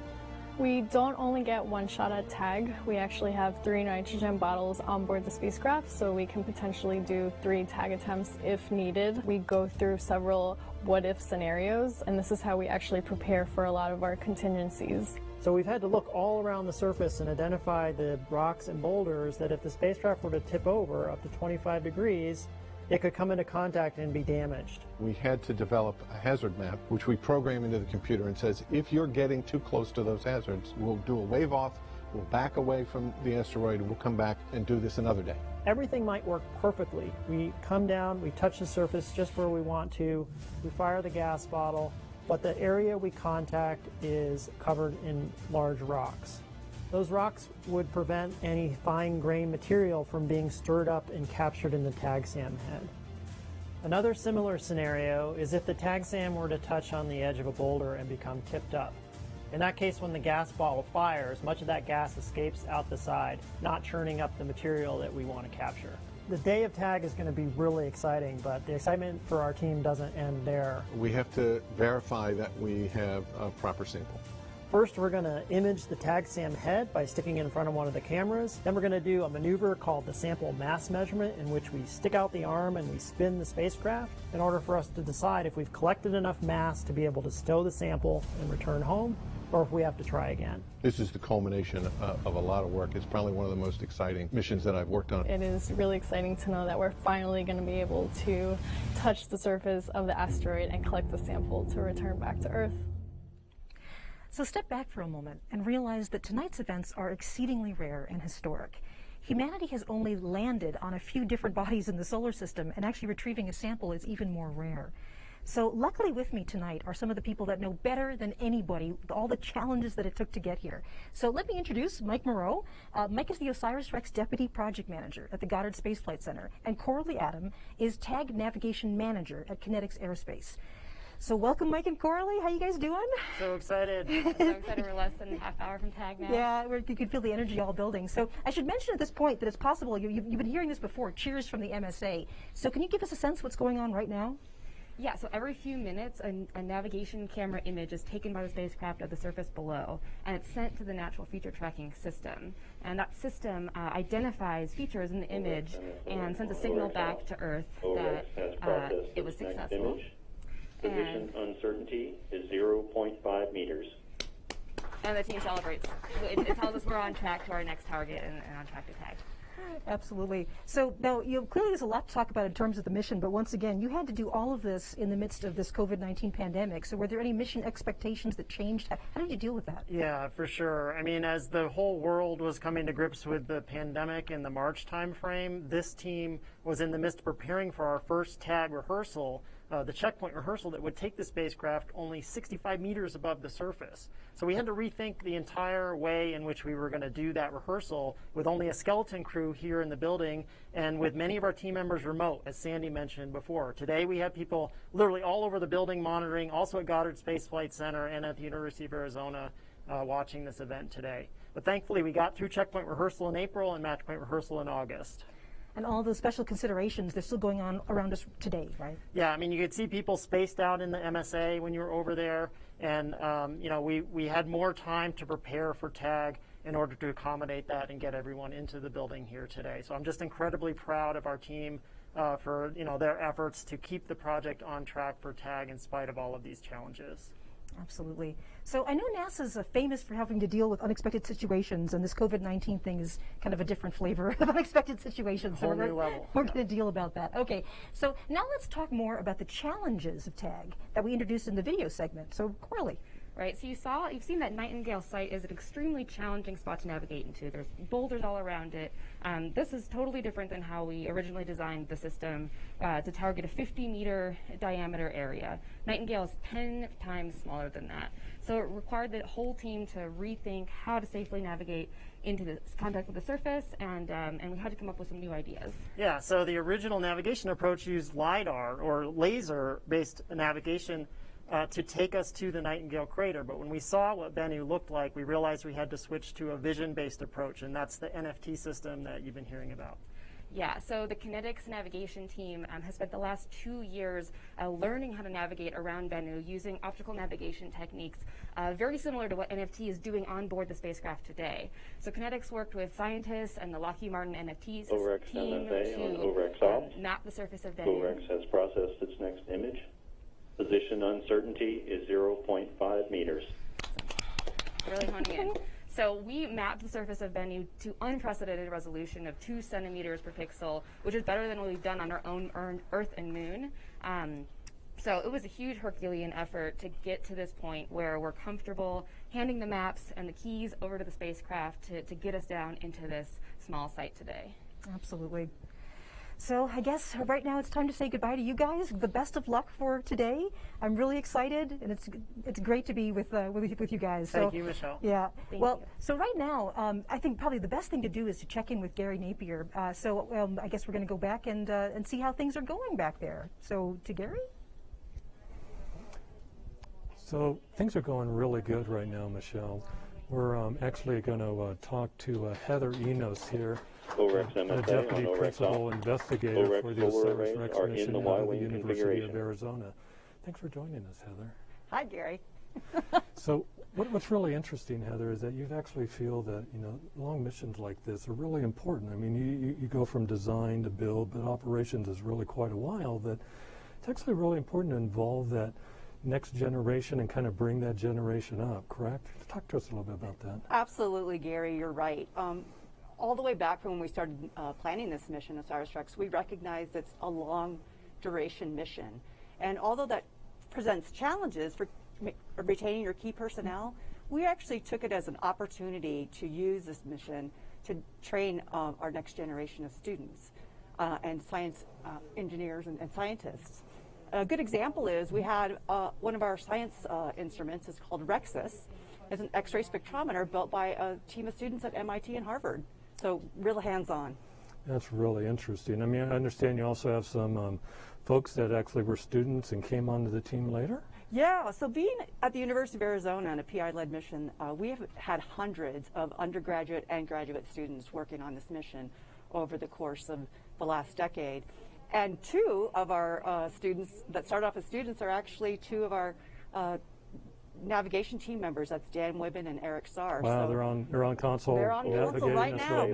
We don't only get one shot at tag. We actually have 3 nitrogen bottles on board the spacecraft, so we can potentially do 3 tag attempts if needed. We go through several what-if scenarios, and this is how we actually prepare for a lot of our contingencies. So we've had to look all around the surface and identify the rocks and boulders that if the spacecraft were to tip over up to 25 degrees, it could come into contact and be damaged. We had to develop a hazard map, which we program into the computer and says, if you're getting too close to those hazards, we'll do a wave off, we'll back away from the asteroid, and we'll come back and do this another day. Everything might work perfectly. We come down, we touch the surface just where we want to, we fire the gas bottle, but the area we contact is covered in large rocks. Those rocks would prevent any fine-grained material from being stirred up and captured in the tag SAM head. Another similar scenario is if the tag SAM were to touch on the edge of a boulder and become tipped up. In that case, when the gas bottle fires, much of that gas escapes out the side, not churning up the material that we want to capture. The day of tag is going to be really exciting, but the excitement for our team doesn't end there. We have to verify that we have a proper sample. First, we're going to image the tag SAM head by sticking it in front of one of the cameras. Then we're going to do a maneuver called the sample mass measurement, in which we stick out the arm and we spin the spacecraft in order for us to decide if we've collected enough mass to be able to stow the sample and return home, or if we have to try again. This is the culmination of a lot of work. It's probably one of the most exciting missions that I've worked on. It is really exciting to know that we're finally going to be able to touch the surface of the asteroid and collect the sample to return back to Earth. So step back for a moment and realize that tonight's events are exceedingly rare and historic. Humanity has only landed on a few different bodies in the solar system, and actually retrieving a sample is even more rare. So luckily with me tonight are some of the people that know better than anybody all the challenges that it took to get here. So let me introduce Mike Moreau. Mike is the OSIRIS-REx Deputy Project Manager at the Goddard Space Flight Center, and Coralie Adam is Tag Navigation Manager at Kinetics Aerospace. So welcome, Mike and Coralie. How you guys doing? So excited. So excited. We're less than a half hour from tag now. Yeah, you can feel the energy all building. So I should mention at this point that it's possible, you've been hearing this before, cheers from the MSA. So can you give us a sense what's going on right now? Yeah, so every few minutes, a navigation camera image is taken by the spacecraft of the surface below, and it's sent to the Natural Feature Tracking System. And that system identifies features in the image and sends a signal back to Earth that it was successful. Position uncertainty is 0.5 meters. And the team celebrates. So it tells us we're on track to our next target and on track to tag. Absolutely. So now, clearly there's a lot to talk about in terms of the mission, but once again, you had to do all of this in the midst of this COVID-19 pandemic. So were there any mission expectations that changed? How did you deal with that? Yeah, for sure. I mean, as the whole world was coming to grips with the pandemic in the March timeframe, this team was in the midst of preparing for our first TAG rehearsal, the checkpoint rehearsal that would take the spacecraft only 65 meters above the surface. So we had to rethink the entire way in which we were going to do that rehearsal with only a skeleton crew here in the building and with many of our team members remote, as Sandy mentioned before. Today we have people literally all over the building monitoring, also at Goddard Space Flight Center and at the University of Arizona watching this event today. But thankfully we got through checkpoint rehearsal in April and match point rehearsal in August. And all those special considerations, they're still going on around us today, right? Yeah, I mean, you could see people spaced out in the MSA when you were over there. And, you know, we had more time to prepare for TAG in order to accommodate that and get everyone into the building here today. So I'm just incredibly proud of our team for, you know, their efforts to keep the project on track for TAG in spite of all of these challenges. Absolutely. So I know NASA's famous for having to deal with unexpected situations, and this COVID-19 thing is kind of a different flavor of unexpected situations. So we're going to deal about that. Okay, so now let's talk more about the challenges of TAG that we introduced in the video segment. So Corley. Right, so you've seen that Nightingale site is an extremely challenging spot to navigate into. There's boulders all around it. This is totally different than how we originally designed the system to target a 50-meter diameter area. Nightingale is 10 times smaller than that. So it required the whole team to rethink how to safely navigate into the contact with the surface, and we had to come up with some new ideas. Yeah, so the original navigation approach used LiDAR, or laser-based navigation, to take us to the Nightingale crater. But when we saw what Bennu looked like, we realized we had to switch to a vision-based approach, and that's the NFT system that you've been hearing about. Yeah, so the Kinetics navigation team has spent the last 2 years learning how to navigate around Bennu using optical navigation techniques very similar to what NFT is doing on board the spacecraft today. So Kinetics worked with scientists and the Lockheed Martin NFT OSIRIS team MFA to on OSIRIS map the surface of Bennu. OSIRIS has processed its next image. Position uncertainty is 0.5 meters. Really honing in. So we mapped the surface of Bennu to unprecedented resolution of 2 centimeters per pixel, which is better than what we've done on our own Earth and Moon. So it was a huge Herculean effort to get to this point where we're comfortable handing the maps and the keys over to the spacecraft to get us down into this small site today. Absolutely. So I guess right now it's time to say goodbye to you guys. The best of luck for today. I'm really excited, and it's great to be with you guys. Thank you, Michelle. Yeah. So right now, I think probably the best thing to do is to check in with Gary Napier. I guess we're going to go back and see how things are going back there. So to Gary. So things are going really good right now, Michelle. We're actually going to talk to Heather Enos here, the Deputy Principal Investigator for the OSIRIS-REx mission out of the University of Arizona. Thanks for joining us, Heather. Hi, Gary. So what's really interesting, Heather, is that you actually feel that, long missions like this are really important. I mean, you go from design to build, but operations is really quite a while. That it's actually really important to involve that next generation and kind of bring that generation up, correct? Talk to us a little bit about that. Absolutely, Gary, you're right. All the way back from when we started planning this mission, OSIRIS-REx, we recognized it's a long duration mission. And although that presents challenges for retaining your key personnel, we actually took it as an opportunity to use this mission to train our next generation of students and science engineers and scientists. A good example is we had one of our science instruments is called REXUS. It's an X-ray spectrometer built by a team of students at MIT and Harvard. So real hands-on. That's really interesting. I mean, I understand you also have some folks that actually were students and came onto the team later? Yeah, so being at the University of Arizona on a PI-led mission, we have had hundreds of undergraduate and graduate students working on this mission over the course of the last decade. And 2 of our students that started off as students are actually 2 of our navigation team members. That's Dan Wibben and Eric Sarr. Wow, so they're on console. They're on console right now.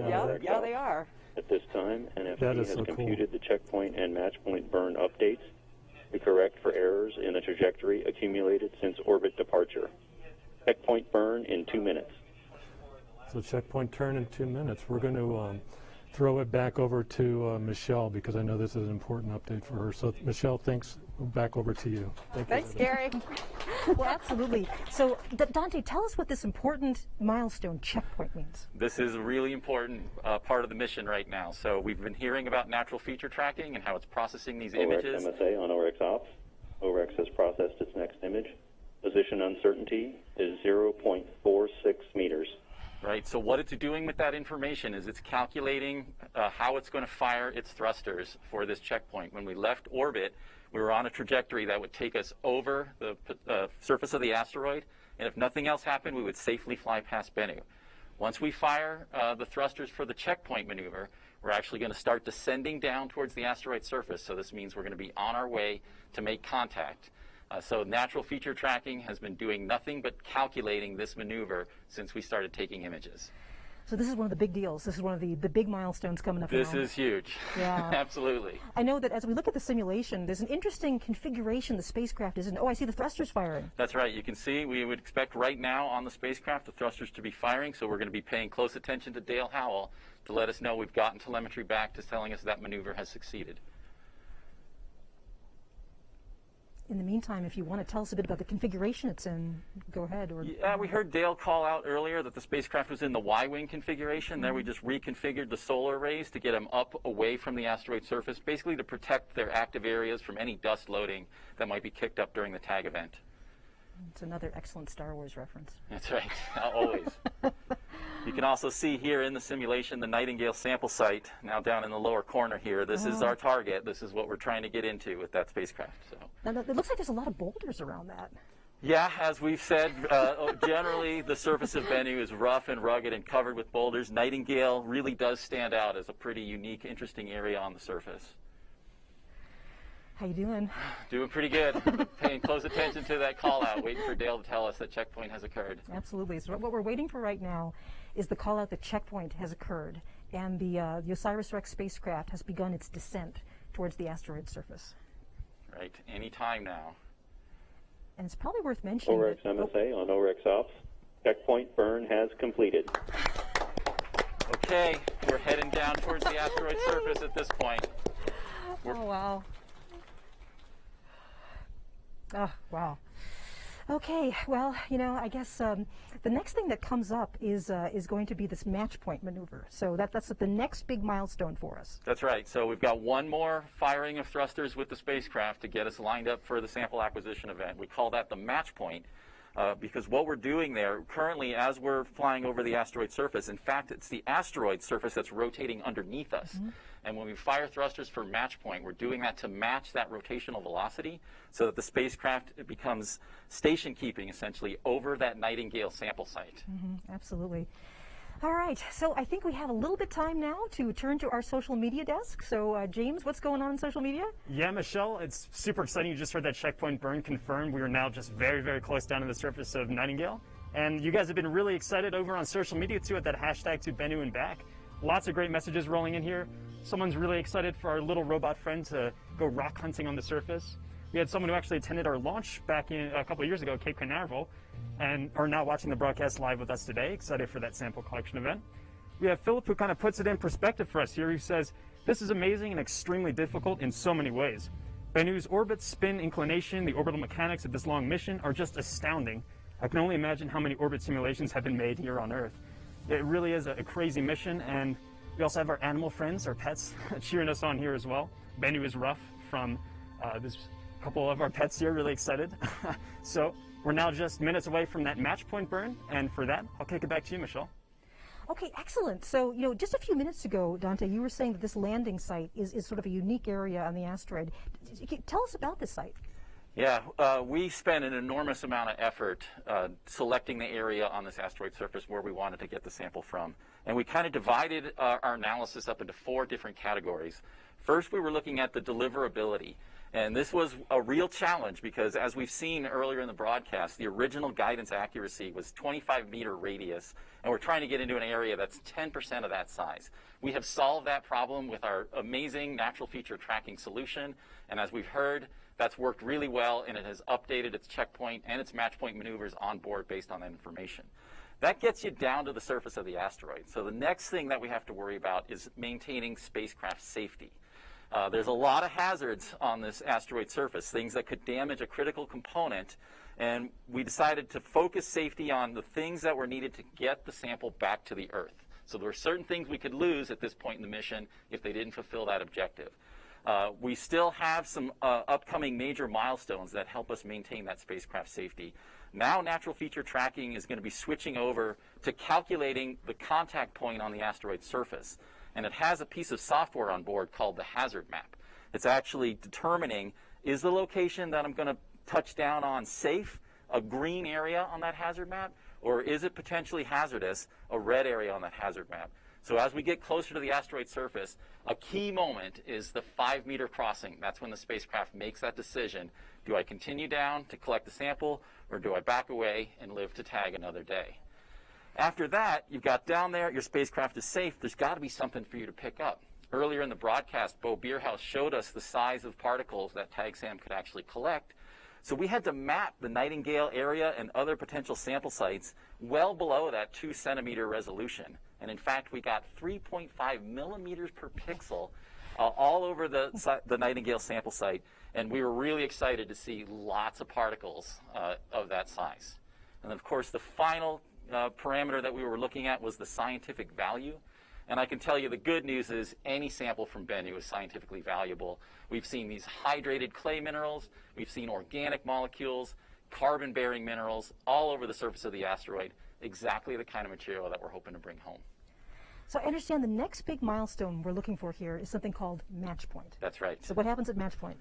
Yeah, they are. At this time, NFT has computed the checkpoint and match point burn updates to correct for errors in the trajectory accumulated since orbit departure. Checkpoint burn in 2 minutes. So checkpoint turn in 2 minutes. We're going to throw it back over to Michelle, because I know this is an important update for her. So Michelle, thanks. Back over to you. Thanks, Gary. Well, absolutely. So, Dante, tell us what this important milestone checkpoint means. This is a really important part of the mission right now. So we've been hearing about natural feature tracking and how it's processing these images. MSA on OREX ops. OREX has processed its next image. Position uncertainty is 0.46 meters. Right, so what it's doing with that information is it's calculating how it's going to fire its thrusters for this checkpoint. When we left orbit, we were on a trajectory that would take us over the surface of the asteroid, and if nothing else happened, we would safely fly past Bennu. Once we fire the thrusters for the checkpoint maneuver, we're actually going to start descending down towards the asteroid surface, so this means we're going to be on our way to make contact. So natural feature tracking has been doing nothing but calculating this maneuver since we started taking images. So this is one of the big deals. This is one of the big milestones coming up. This is huge. Yeah. Absolutely. I know that as we look at the simulation, there's an interesting configuration the spacecraft is in. Oh, I see the thrusters firing. That's right. You can see we would expect right now on the spacecraft the thrusters to be firing, so we're going to be paying close attention to Dale Howell to let us know we've gotten telemetry back to telling us that maneuver has succeeded. In the meantime, if you want to tell us a bit about the configuration it's in, go ahead. Yeah, we heard Dale call out earlier that the spacecraft was in the Y-wing configuration. There we just reconfigured the solar arrays to get them up away from the asteroid surface, basically to protect their active areas from any dust loading that might be kicked up during the tag event. It's another excellent Star Wars reference. That's right, always. You can also see here in the simulation the Nightingale sample site, now down in the lower corner here. This is our target. This is what we're trying to get into with that spacecraft. So. Now, it looks like there's a lot of boulders around that. Yeah, as we've said, generally the surface of Bennu is rough and rugged and covered with boulders. Nightingale really does stand out as a pretty unique, interesting area on the surface. How you doing? Doing pretty good. Paying close attention to that call out, waiting for Dale to tell us that checkpoint has occurred. Absolutely. So what we're waiting for right now is the call out that checkpoint has occurred, and the OSIRIS-REx spacecraft has begun its descent towards the asteroid surface. Right. Any time now. And it's probably worth mentioning. OREX MSA on OREX ops. Checkpoint burn has completed. Okay, we're heading down towards the asteroid surface at this point. Oh, wow. Oh, wow. Okay, well, you know, I guess the next thing that comes up is going to be this match point maneuver. So that's the next big milestone for us. That's right. So we've got one more firing of thrusters with the spacecraft to get us lined up for the sample acquisition event. We call that the match point because what we're doing there currently as we're flying over the asteroid surface, in fact, it's the asteroid surface that's rotating underneath us. Mm-hmm. And when we fire thrusters for match point, we're doing that to match that rotational velocity so that the spacecraft becomes station keeping essentially over that Nightingale sample site. Mm-hmm, absolutely. All right, so I think we have a little bit time now to turn to our social media desk. So James, what's going on in social media? Yeah, Michelle, it's super exciting. You just heard that checkpoint burn confirmed. We are now just very, very close down to the surface of Nightingale. And you guys have been really excited over on social media too at that hashtag to Bennu and back. Lots of great messages rolling in here. Someone's really excited for our little robot friend to go rock hunting on the surface. We had someone who actually attended our launch back in a couple of years ago at Cape Canaveral and are now watching the broadcast live with us today, excited for that sample collection event. We have Philip who kind of puts it in perspective for us here. He says, this is amazing and extremely difficult in so many ways. Bennu's orbit, spin, inclination, the orbital mechanics of this long mission are just astounding. I can only imagine how many orbit simulations have been made here on Earth. It really is a crazy mission, and we also have our animal friends, our pets, cheering us on here as well. Bennu is rough from this couple of our pets here, really excited. So we're now just minutes away from that match point burn, and for that, I'll kick it back to you, Michelle. Okay, excellent. So, you know, just a few minutes ago, Dante, you were saying that this landing site is sort of a unique area on the asteroid. Tell us about this site. Yeah, we spent an enormous amount of effort selecting the area on this asteroid surface where we wanted to get the sample from. And we kind of divided our analysis up into 4 different categories. First, we were looking at the deliverability. And this was a real challenge because, as we've seen earlier in the broadcast, the original guidance accuracy was 25-meter radius, and we're trying to get into an area that's 10% of that size. We have solved that problem with our amazing natural feature tracking solution, and as we've heard, that's worked really well, and it has updated its checkpoint and its match point maneuvers on board based on that information. That gets you down to the surface of the asteroid. So the next thing that we have to worry about is maintaining spacecraft safety. There's a lot of hazards on this asteroid surface, things that could damage a critical component, and we decided to focus safety on the things that were needed to get the sample back to the Earth. So there were certain things we could lose at this point in the mission if they didn't fulfill that objective. We still have some upcoming major milestones that help us maintain that spacecraft safety. Now natural feature tracking is going to be switching over to calculating the contact point on the asteroid surface. And it has a piece of software on board called the hazard map. It's actually determining, is the location that I'm going to touch down on safe, a green area on that hazard map, or is it potentially hazardous, a red area on that hazard map? So as we get closer to the asteroid surface, a key moment is the 5-meter crossing. That's when the spacecraft makes that decision. Do I continue down to collect the sample, or do I back away and live to tag another day? After that, you've got down there, your spacecraft is safe. There's got to be something for you to pick up. Earlier in the broadcast, Bo Bierhaus showed us the size of particles that TagSam could actually collect. So we had to map the Nightingale area and other potential sample sites well below that 2-centimeter resolution. And in fact, we got 3.5 millimeters per pixel all over the Nightingale sample site. And we were really excited to see lots of particles of that size. And of course, the final parameter that we were looking at was the scientific value. And I can tell you the good news is any sample from Bennu is scientifically valuable. We've seen these hydrated clay minerals, we've seen organic molecules, carbon-bearing minerals all over the surface of the asteroid, exactly the kind of material that we're hoping to bring home. So I understand the next big milestone we're looking for here is something called match point. That's right. So what happens at match point?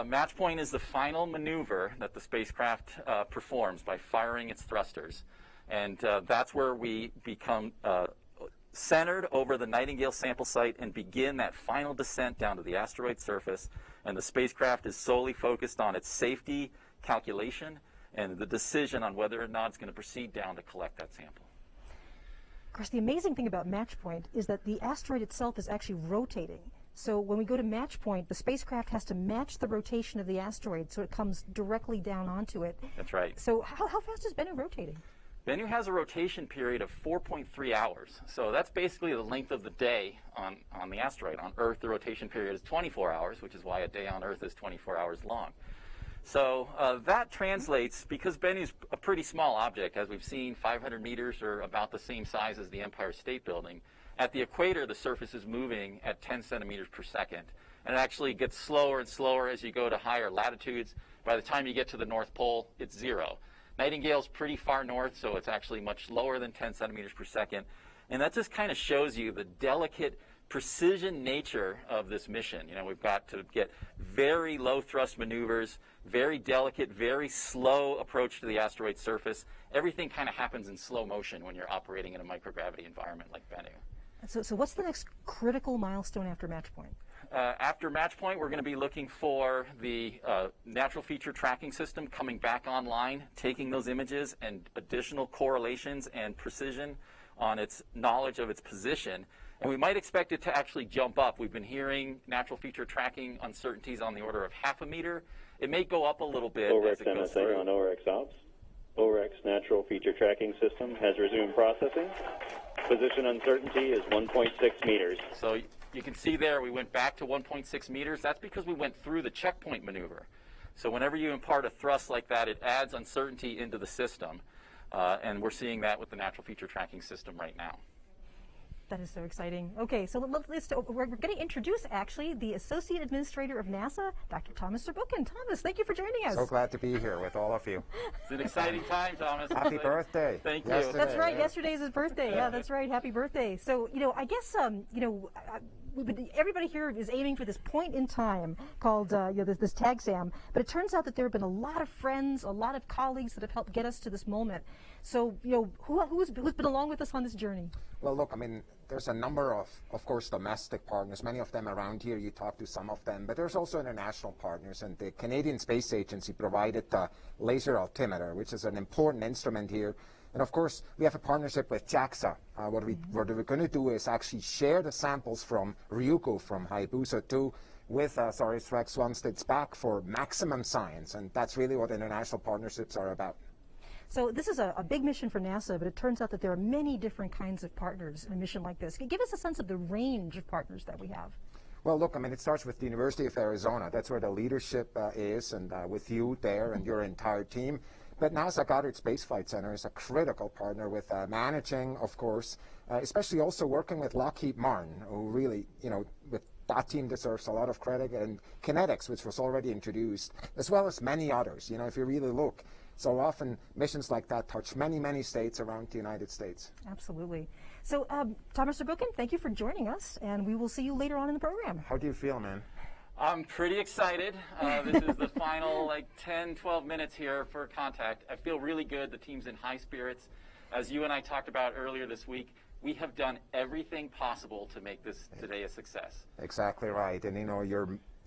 Match point is the final maneuver that the spacecraft performs by firing its thrusters. And that's where we become centered over the Nightingale sample site and begin that final descent down to the asteroid surface. And the spacecraft is solely focused on its safety calculation and the decision on whether or not it's going to proceed down to collect that sample. Of course, the amazing thing about match point is that the asteroid itself is actually rotating. So when we go to match point, the spacecraft has to match the rotation of the asteroid so it comes directly down onto it. That's right. So how fast is Bennu rotating? Bennu has a rotation period of 4.3 hours. So that's basically the length of the day on the asteroid. On Earth, the rotation period is 24 hours, which is why a day on Earth is 24 hours long. So that translates, because Bennu's a pretty small object, as we've seen, 500 meters or about the same size as the Empire State Building. At the equator, the surface is moving at 10 centimeters per second. And it actually gets slower and slower as you go to higher latitudes. By the time you get to the North Pole, it's 0. Nightingale's pretty far north, so it's actually much lower than 10 centimeters per second. And that just kind of shows you the delicate precision nature of this mission. You know, we've got to get very low thrust maneuvers, very delicate, very slow approach to the asteroid surface. Everything kind of happens in slow motion when you're operating in a microgravity environment like Bennu. So what's the next critical milestone after match point? After match point, we're going to be looking for the natural feature tracking system coming back online, taking those images and additional correlations and precision on its knowledge of its position. And we might expect it to actually jump up. We've been hearing natural feature tracking uncertainties on the order of ½ a meter. It may go up a little bit as it goes through. MSA on OSIRIS Ops. OSIRIS natural feature tracking system has resumed processing. Position uncertainty is 1.6 meters. So you can see there we went back to 1.6 meters. That's because we went through the checkpoint maneuver. So whenever you impart a thrust like that, it adds uncertainty into the system. And we're seeing that with the natural feature tracking system right now. That is so exciting. Okay, so we're going to introduce, actually, the Associate Administrator of NASA, Dr. Thomas Zurbuchen. Thomas, thank you for joining us. So glad to be here with all of you. It's an exciting time, Thomas. Happy birthday. Thank you. Yesterday, That's right. Yesterday is his birthday. Yeah, that's right. Happy birthday. So, I guess, everybody here is aiming for this point in time called this TagSam, but it turns out that there have been a lot of friends, a lot of colleagues that have helped get us to this moment. So, who's been along with us on this journey? Well, look, I mean, there's a number of course, domestic partners, many of them around here. You talk to some of them, but there's also international partners, and the Canadian Space Agency provided the laser altimeter, which is an important instrument here. And of course, we have a partnership with JAXA. What we're going to do is actually share the samples from Ryugu, from Hayabusa 2, with OSIRIS-REx once it's back for maximum science. And that's really what international partnerships are about. So this is a big mission for NASA, but it turns out that there are many different kinds of partners in a mission like this. Give us a sense of the range of partners that we have. Well, look, I mean, it starts with the University of Arizona. That's where the leadership is, and with you there and your entire team. But NASA Goddard Space Flight Center is a critical partner with managing, of course, especially also working with Lockheed Martin, who really, with that team deserves a lot of credit, and Kinetics, which was already introduced, as well as many others. If you really look, so often missions like that touch many, many states around the United States. Absolutely. So, Thomas Zurbuchen, thank you for joining us, and we will see you later on in the program. How do you feel, man? I'm pretty excited. This is the final 10, 12 minutes here for contact. I feel really good. The team's in high spirits. As you and I talked about earlier this week, we have done everything possible to make this today a success. Exactly right. And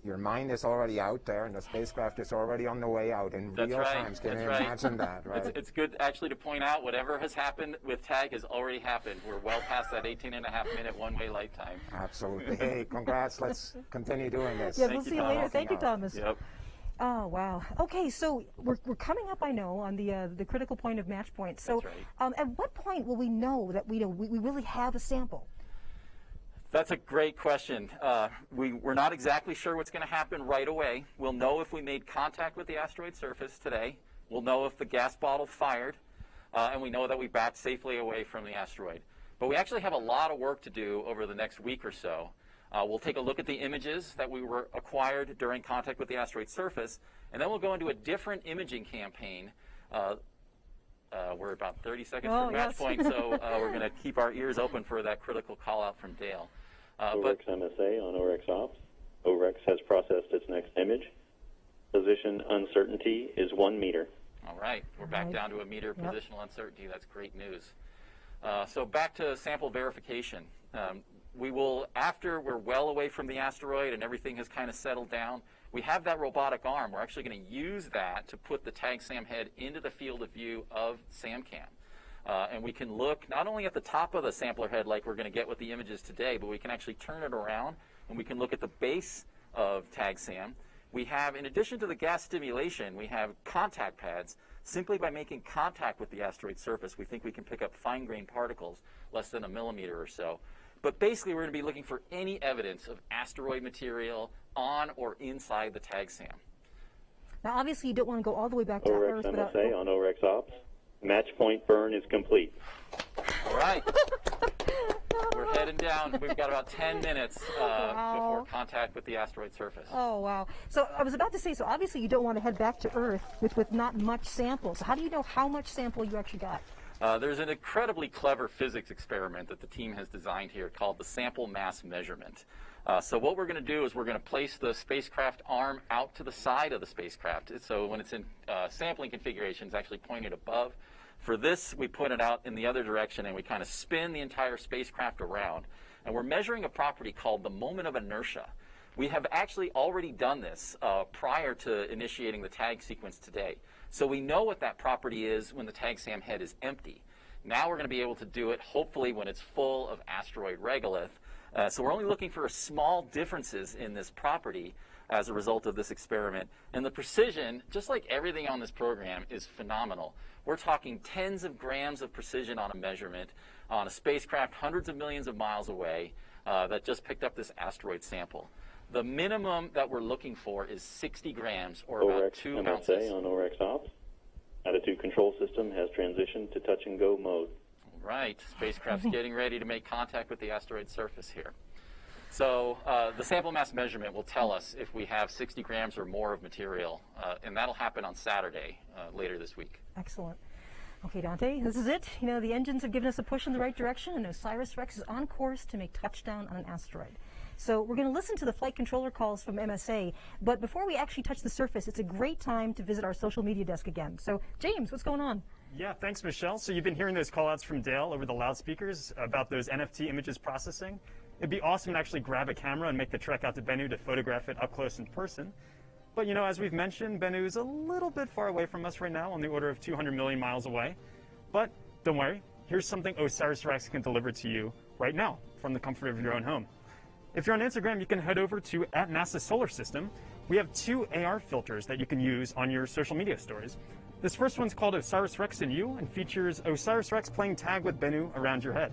your mind is already out there, and the spacecraft is already on the way out in real time. Can you imagine that, right? It's good actually to point out whatever has happened with TAG has already happened. We're well past that 18.5-minute one-way light time. Absolutely. Hey, congrats. Let's continue doing this. Yeah, we'll see you later. Thank you, Thomas. Yep. Oh, wow. Okay, so we're coming up, I know, on the critical point of match point. So at what point will we know that we really have a sample? That's a great question. We're not exactly sure what's going to happen right away. We'll know if we made contact with the asteroid surface today. We'll know if the gas bottle fired, and we know that we backed safely away from the asteroid. But we actually have a lot of work to do over the next week or so. We'll take a look at the images that we were acquired during contact with the asteroid surface, and then we'll go into a different imaging campaign. We're about 30 seconds from match point, so we're going to keep our ears open for that critical call out from Dale. OREX MSA on OREX Ops. OREX has processed its next image. Position uncertainty is 1 meter. All right, we're back down to a meter positional uncertainty. That's great news. So back to sample verification. We will, after we're well away from the asteroid and everything has kind of settled down, we have that robotic arm. We're actually going to use that to put the TAG SAM head into the field of view of SAMCAM. And we can look not only at the top of the sampler head like we're going to get with the images today, but we can actually turn it around and we can look at the base of TAG SAM. We have, in addition to the gas stimulation, we have contact pads. Simply by making contact with the asteroid surface, we think we can pick up fine-grained particles, less than a millimeter or so. But basically, we're going to be looking for any evidence of asteroid material on or inside the TAG SAM. Now, obviously, you don't want to go all the way back to OREX Earth. MSA on OREX Ops. Match point burn is complete. All right. We're heading down. We've got about 10 minutes before contact with the asteroid surface. Oh, wow. So I was about to say, so obviously you don't want to head back to Earth with not much sample. So how do you know how much sample you actually got? There's an incredibly clever physics experiment that the team has designed here called the sample mass measurement. So what we're going to do is we're going to place the spacecraft arm out to the side of the spacecraft. So when it's in sampling configuration, it's actually pointed above. For this, we point it out in the other direction, and we kind of spin the entire spacecraft around. And we're measuring a property called the moment of inertia. We have actually already done this prior to initiating the TAG sequence today. So we know what that property is when the TAG SAM head is empty. Now we're going to be able to do it, hopefully, when it's full of asteroid regolith. So we're only looking for small differences in this property as a result of this experiment. And the precision, just like everything on this program, is phenomenal. We're talking tens of grams of precision on a measurement on a spacecraft hundreds of millions of miles away that just picked up this asteroid sample. The minimum that we're looking for is 60 grams, or about 2 ounces. MSA on OREX Ops. Attitude control system has transitioned to touch and go mode. Right, spacecraft's getting ready to make contact with the asteroid surface here. So the sample mass measurement will tell us if we have 60 grams or more of material, and that'll happen on Saturday later this week. Excellent. Okay, Dante, this is it. You know, the engines have given us a push in the right direction, and OSIRIS-REx is on course to make touchdown on an asteroid. So we're going to listen to the flight controller calls from MSA, but before we actually touch the surface, it's a great time to visit our social media desk again. So, James, what's going on? Yeah, thanks, Michelle. So you've been hearing those call-outs from Dale over the loudspeakers about those NFT images processing. It'd be awesome to actually grab a camera and make the trek out to Bennu to photograph it up close in person. But, you know, as we've mentioned, Bennu is a little bit far away from us right now, on the order of 200 million miles away. But don't worry, here's something OSIRIS-REx can deliver to you right now from the comfort of your own home. If you're on Instagram, you can head over to @NASA Solar System. We have 2 AR filters that you can use on your social media stories. This first one's called OSIRIS-REx and You and features OSIRIS-REx playing tag with Bennu around your head.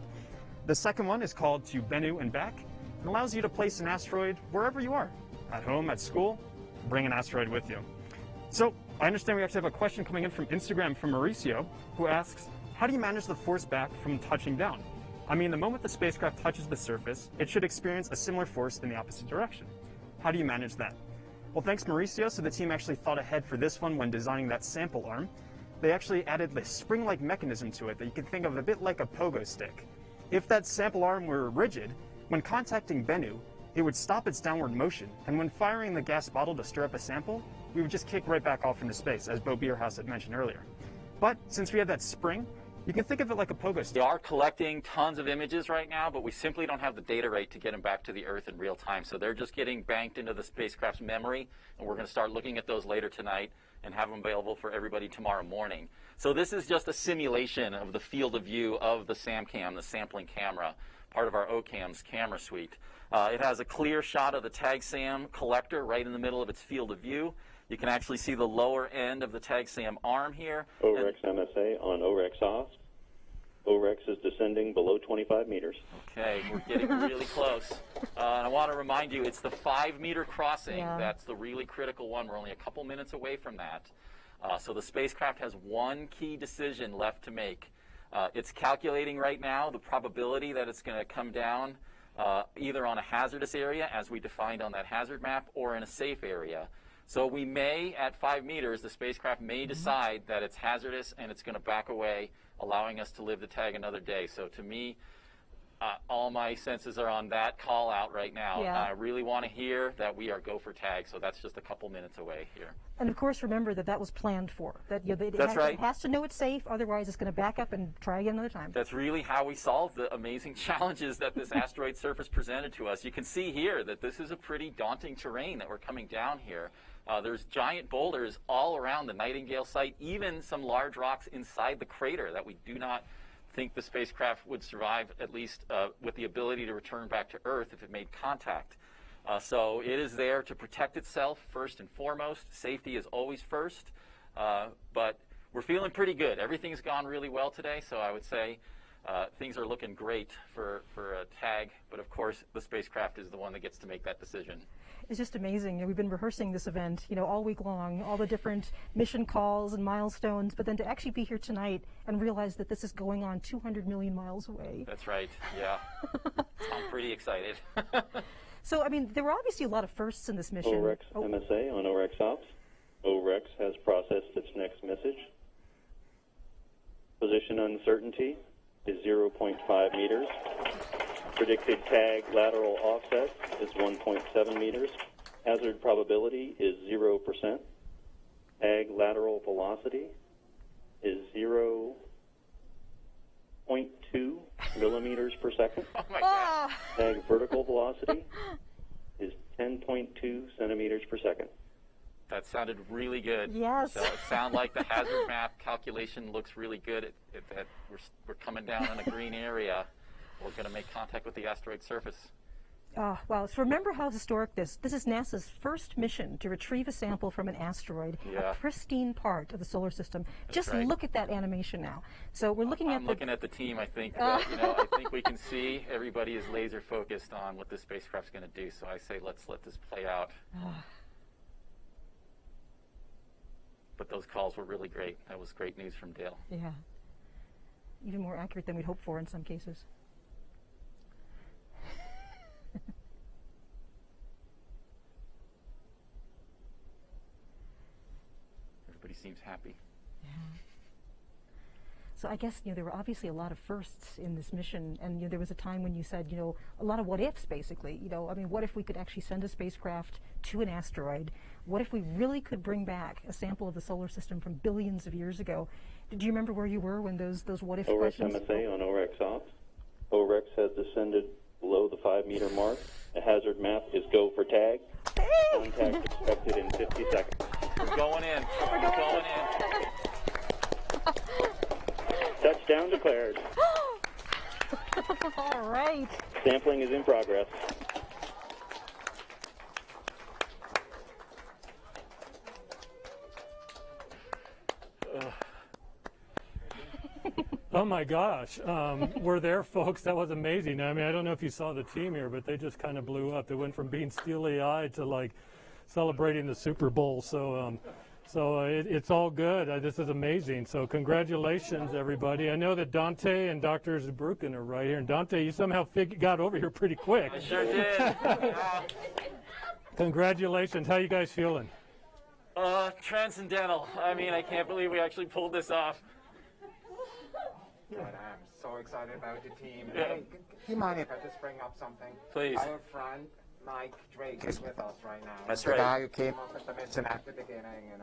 The second one is called To Bennu and Back and allows you to place an asteroid wherever you are, at home, at school, bring an asteroid with you. So I understand we actually have a question coming in from Instagram from Mauricio, who asks, how do you manage the force back from touching down? I mean, the moment the spacecraft touches the surface, it should experience a similar force in the opposite direction. How do you manage that? Well, thanks Mauricio. So the team actually thought ahead for this one when designing that sample arm. They actually added the spring-like mechanism to it that you can think of a bit like a pogo stick. If that sample arm were rigid, when contacting Bennu, it would stop its downward motion, and when firing the gas bottle to stir up a sample, we would just kick right back off into space, as Bo Bierhaus had mentioned earlier. But since we have that spring, you can think of it like a pogo stick. We are collecting tons of images right now, but we simply don't have the data rate to get them back to the Earth in real time. So they're just getting banked into the spacecraft's memory, and we're going to start looking at those later tonight and have them available for everybody tomorrow morning. So this is just a simulation of the field of view of the SAMCAM, the sampling camera, part of our OCAM's camera suite. It has a clear shot of the TAG-SAM collector right in the middle of its field of view. You can actually see the lower end of the TAG-SAM arm here. OREX MSA on OREX off. OREX is descending below 25 meters. Okay, we're getting really close. And I want to remind you, it's the 5-meter crossing. Yeah. That's the really critical one. We're only a couple minutes away from that. So the spacecraft has one key decision left to make. It's calculating right now the probability that it's going to come down either on a hazardous area, as we defined on that hazard map, or in a safe area. So we may, at 5 meters, the spacecraft may decide that it's hazardous and it's going to back away, allowing us to live the tag another day. So to me, all my senses are on that call out right now. Yeah. I really want to hear that we are go for tag, so that's just a couple minutes away here. And of course, remember that that was planned for. That That's right. It has to know it's safe, otherwise it's going to back up and try again another time. That's really how we solve the amazing challenges that this asteroid surface presented to us. You can see here that this is a pretty daunting terrain that we're coming down here. There's giant boulders all around the Nightingale site, even some large rocks inside the crater that we do not think the spacecraft would survive, at least with the ability to return back to Earth if it made contact. So it is there to protect itself first and foremost. Safety is always first, but we're feeling pretty good. Everything's gone really well today, so I would say things are looking great for a tag, but of course the spacecraft is the one that gets to make that decision. It's just amazing. You know, we've been rehearsing this event, all week long, all the different mission calls and milestones, but then to actually be here tonight and realize that this is going on 200 million miles away. That's right, yeah. I'm pretty excited. So, I mean, there were obviously a lot of firsts in this mission. OREX MSA on OREX ops. OREX has processed its next message. Position uncertainty is 0.5 meters. Predicted tag lateral offset is 1.7 meters. Hazard probability is 0%. Tag lateral velocity is 0.2 millimeters per second. Oh my God. Tag vertical velocity is 10.2 centimeters per second. That sounded really good. Yes. So it sounded like the hazard map calculation looks really good. That we're coming down in a green area. We're going to make contact with the asteroid surface. Well, so remember how historic this is NASA's first mission to retrieve a sample from an asteroid, Yeah. a pristine part of the solar system. That's Just right. look at that animation now. So we're looking I'm looking at the team. I think that, I think we can see everybody is laser focused on what this spacecraft's going to do. So I say let's let this play out. But those calls were really great. That was great news from Dale. Yeah. Even more accurate than we'd hoped for in some cases. Everybody seems happy. Yeah. So I guess there were obviously a lot of firsts in this mission, and there was a time when you said a lot of what ifs basically. I mean, what if we could actually send a spacecraft to an asteroid? What if we really could bring back a sample of the solar system from billions of years ago? Do you remember where you were when those what if OREX questions? MSA on OREX ops. OREX has descended below the 5-meter mark. The hazard map is go for tag. Contact expected in 50 seconds. We're going in. We're going in. Touchdown declared. All right. Sampling is in progress. Oh my gosh, we're there, folks. That was amazing. I mean, I don't know if you saw the team here, but they just kind of blew up. They went from being steely-eyed to like celebrating the Super Bowl. So, it's all good. This is amazing. So congratulations, everybody. I know that Dante and Dr. Zabrukin are right here. And Dante, you somehow got over here pretty quick. I sure did. Congratulations. How you guys feeling? Transcendental. I mean, I can't believe we actually pulled this off. But I'm so excited about the team. Hey, do you mind if I just bring up something? Please. Our friend Mike Drake is with us right now. That's the right. guy who came up with the mission at the beginning, and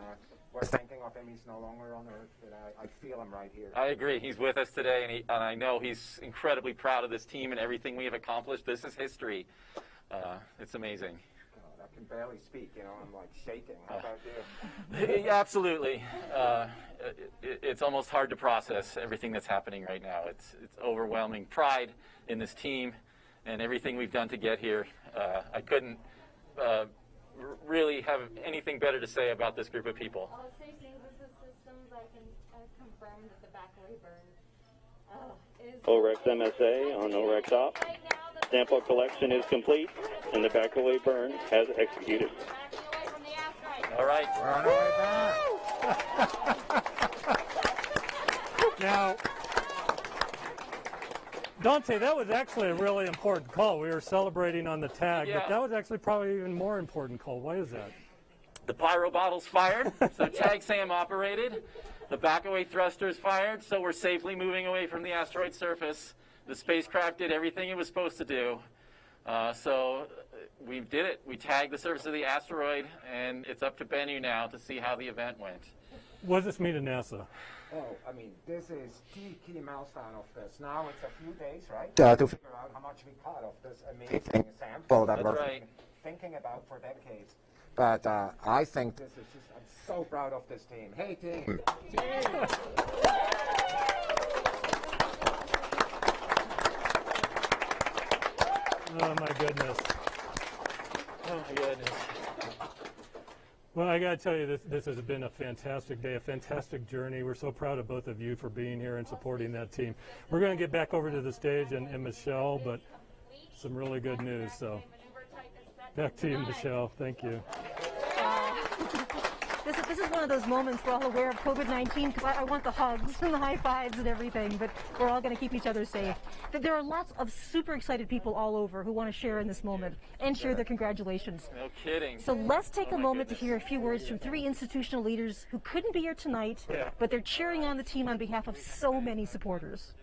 we're thinking of him. He's no longer on Earth, but I feel him right here. I agree. He's with us today, and I know he's incredibly proud of this team and everything we have accomplished. This is history. It's amazing. I can barely speak, you know, I'm like shaking. How about you? Absolutely. It's almost hard to process everything that's happening right now. It's overwhelming pride in this team and everything we've done to get here. I couldn't really have anything better to say about this group of people. All stations, this is systems. I can confirm that the backaway burn OREX MSA on OREX off. Sample collection is complete, and the backaway burn has executed. All right. We're on our way back. Now, Dante, that was actually a really important call. We were celebrating on the tag, but that was actually probably even more important call. Why is that? The pyro bottle's fired, so tag SAM operated. The backaway thrusters fired, so we're safely moving away from the asteroid surface. The spacecraft did everything it was supposed to do. So we did it. We tagged the surface of the asteroid, and it's up to Bennu now to see how the event went. What does this mean to NASA? Oh, I mean, this is key milestone of this. Now it's a few days, right? To figure out how much we caught of this amazing sample that we're thinking about for decades. But I think this is just, I'm so proud of this team. Hey, team! Oh, my goodness. Oh, my goodness. Well, I got to tell you, this has been a fantastic day, a fantastic journey. We're so proud of both of you for being here and supporting that team. We're going to get back over to the stage and Michelle, but some really good news. So back to you, Michelle. Thank you. This is one of those moments we're all aware of COVID-19 because I want the hugs and the high fives and everything, but we're all going to keep each other safe. There are lots of super excited people all over who want to share in this moment and share their congratulations. No kidding. So let's take a moment to hear a few words from three institutional leaders who couldn't be here tonight, but they're cheering on the team on behalf of so many supporters.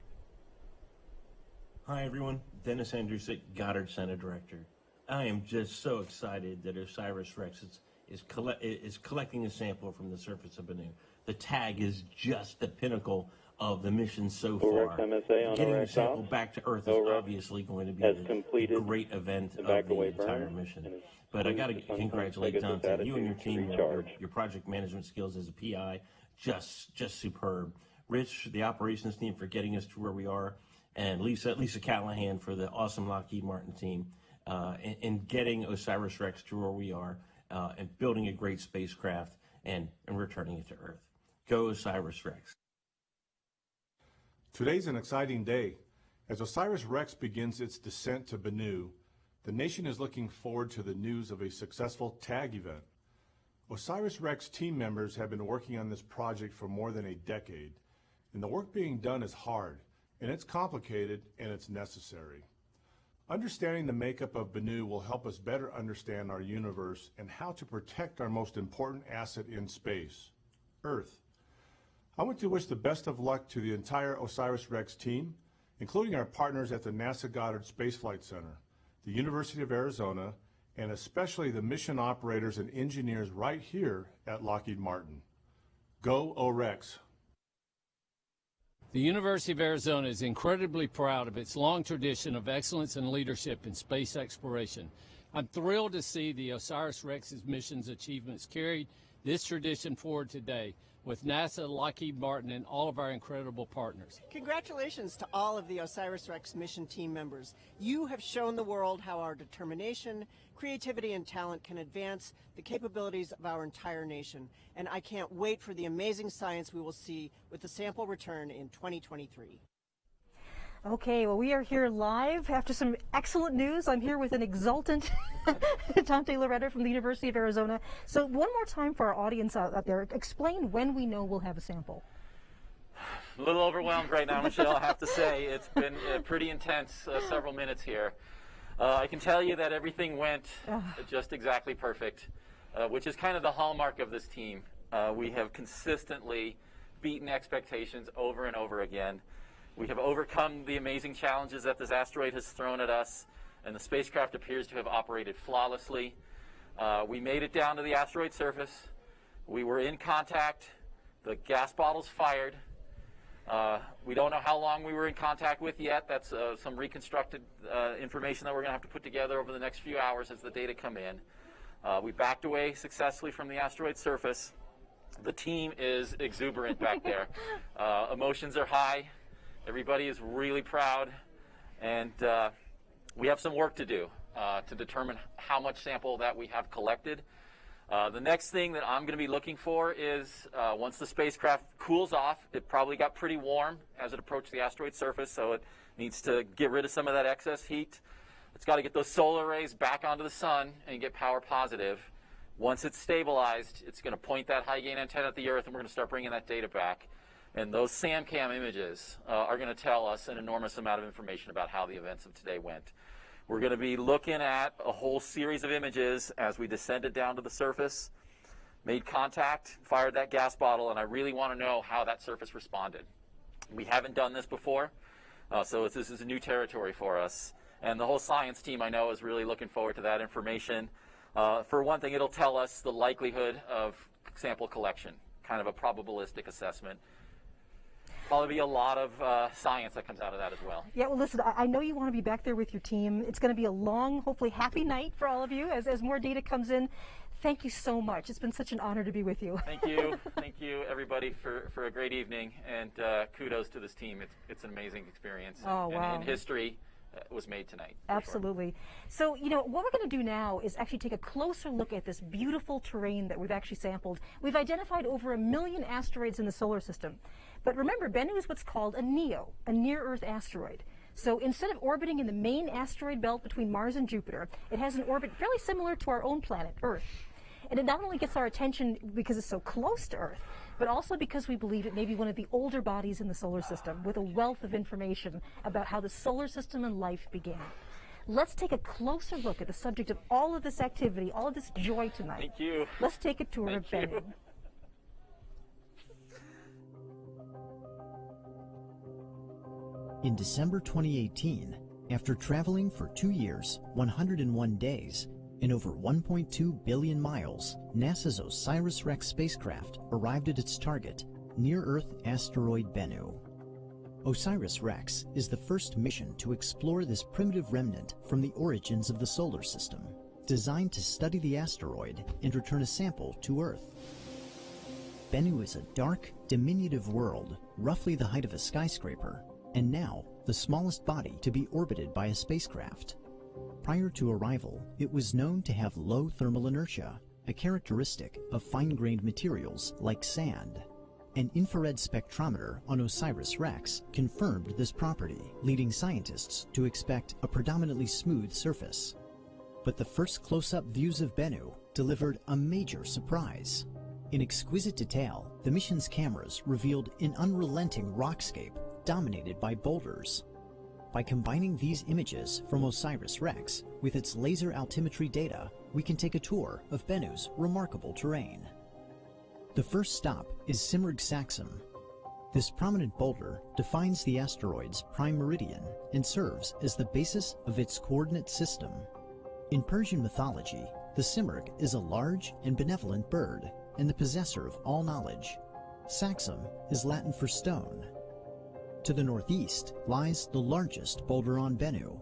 Hi, everyone. Dennis Andrusick, Goddard Center Director. I am just so excited that OSIRIS-REx is collecting a sample from the surface of Bennu. The tag is just the pinnacle of the mission so far. Getting the sample back to Earth is obviously going to be the great event of the entire mission. But I got to congratulate Dante. You and your team, your project management skills as a PI, just superb. Rich, the operations team, for getting us to where we are, and Lisa Callahan for the awesome Lockheed Martin team in getting OSIRIS-REx to where we are. And building a great spacecraft and returning it to Earth. Go OSIRIS-REx. Today's an exciting day. As OSIRIS-REx begins its descent to Bennu, the nation is looking forward to the news of a successful tag event. OSIRIS-REx team members have been working on this project for more than a decade, and the work being done is hard, and it's complicated, and it's necessary. Understanding the makeup of Bennu will help us better understand our universe and how to protect our most important asset in space, Earth. I want to wish the best of luck to the entire OSIRIS-REx team, including our partners at the NASA Goddard Space Flight Center, the University of Arizona, and especially the mission operators and engineers right here at Lockheed Martin. Go OREX! The University of Arizona is incredibly proud of its long tradition of excellence and leadership in space exploration. I'm thrilled to see the OSIRIS-REx's mission's achievements carried this tradition forward today with NASA, Lockheed Martin, and all of our incredible partners. Congratulations to all of the OSIRIS-REx mission team members. You have shown the world how our determination, creativity, and talent can advance the capabilities of our entire nation. And I can't wait for the amazing science we will see with the sample return in 2023. Okay, well, we are here live after some excellent news. I'm here with an exultant Tante Loretta from the University of Arizona. So one more time for our audience out there, explain when we know we'll have a sample. A little overwhelmed right now, Michelle, I have to say. It's been pretty intense several minutes here. I can tell you that everything went just exactly perfect, which is kind of the hallmark of this team. We have consistently beaten expectations over and over again. We have overcome the amazing challenges that this asteroid has thrown at us, and the spacecraft appears to have operated flawlessly. We made it down to the asteroid surface. We were in contact. The gas bottles fired. We don't know how long we were in contact with yet. That's some reconstructed information that we're going to have to put together over the next few hours as the data come in. We backed away successfully from the asteroid surface. The team is exuberant back there. Emotions are high. Everybody is really proud, and we have some work to do to determine how much sample that we have collected. The next thing that I'm going to be looking for is once the spacecraft cools off, it probably got pretty warm as it approached the asteroid surface, so it needs to get rid of some of that excess heat. It's got to get those solar rays back onto the sun and get power positive. Once it's stabilized, it's going to point that high gain antenna at the Earth, and we're going to start bringing that data back. And those SAMCAM images are going to tell us an enormous amount of information about how the events of today went. We're going to be looking at a whole series of images as we descended down to the surface, made contact, fired that gas bottle, and I really want to know how that surface responded. We haven't done this before, so this is a new territory for us. And the whole science team, I know, is really looking forward to that information. For one thing, it'll tell us the likelihood of sample collection, kind of a probabilistic assessment. Probably be a lot of science that comes out of that as well. Yeah, well, listen, I know you want to be back there with your team. It's going to be a long, hopefully happy night for all of you as more data comes in. Thank you so much. It's been such an honor to be with you. Thank you. Thank you, everybody, for a great evening. And kudos to this team. It's an amazing experience. Oh, wow. And history was made tonight. Absolutely. Sure. So, you know, what we're going to do now is actually take a closer look at this beautiful terrain that we've actually sampled. We've identified over 1 million asteroids in the solar system. But remember, Bennu is what's called a NEO, a near-Earth asteroid. So instead of orbiting in the main asteroid belt between Mars and Jupiter, it has an orbit fairly similar to our own planet, Earth. And it not only gets our attention because it's so close to Earth, but also because we believe it may be one of the older bodies in the solar system with a wealth of information about how the solar system and life began. Let's take a closer look at the subject of all of this activity, all of this joy tonight. Thank you. Let's take a tour of Bennu. In December 2018, after traveling for 2 years, 101 days, and over 1.2 billion miles, NASA's OSIRIS-REx spacecraft arrived at its target, near-Earth asteroid Bennu. OSIRIS-REx is the first mission to explore this primitive remnant from the origins of the solar system, designed to study the asteroid and return a sample to Earth. Bennu is a dark, diminutive world, roughly the height of a skyscraper, and now the smallest body to be orbited by a spacecraft. Prior to arrival, it was known to have low thermal inertia, a characteristic of fine-grained materials like sand. An infrared spectrometer on OSIRIS-REx confirmed this property, leading scientists to expect a predominantly smooth surface. But the first close-up views of Bennu delivered a major surprise. In exquisite detail, the mission's cameras revealed an unrelenting rockscape dominated by boulders. By combining these images from OSIRIS-REx with its laser altimetry data, we can take a tour of Bennu's remarkable terrain. The first stop is Simurgh Saxum. This prominent boulder defines the asteroid's prime meridian and serves as the basis of its coordinate system. In Persian mythology, the Simurgh is a large and benevolent bird and the possessor of all knowledge. Saxum is Latin for stone. To the northeast lies the largest boulder on Bennu.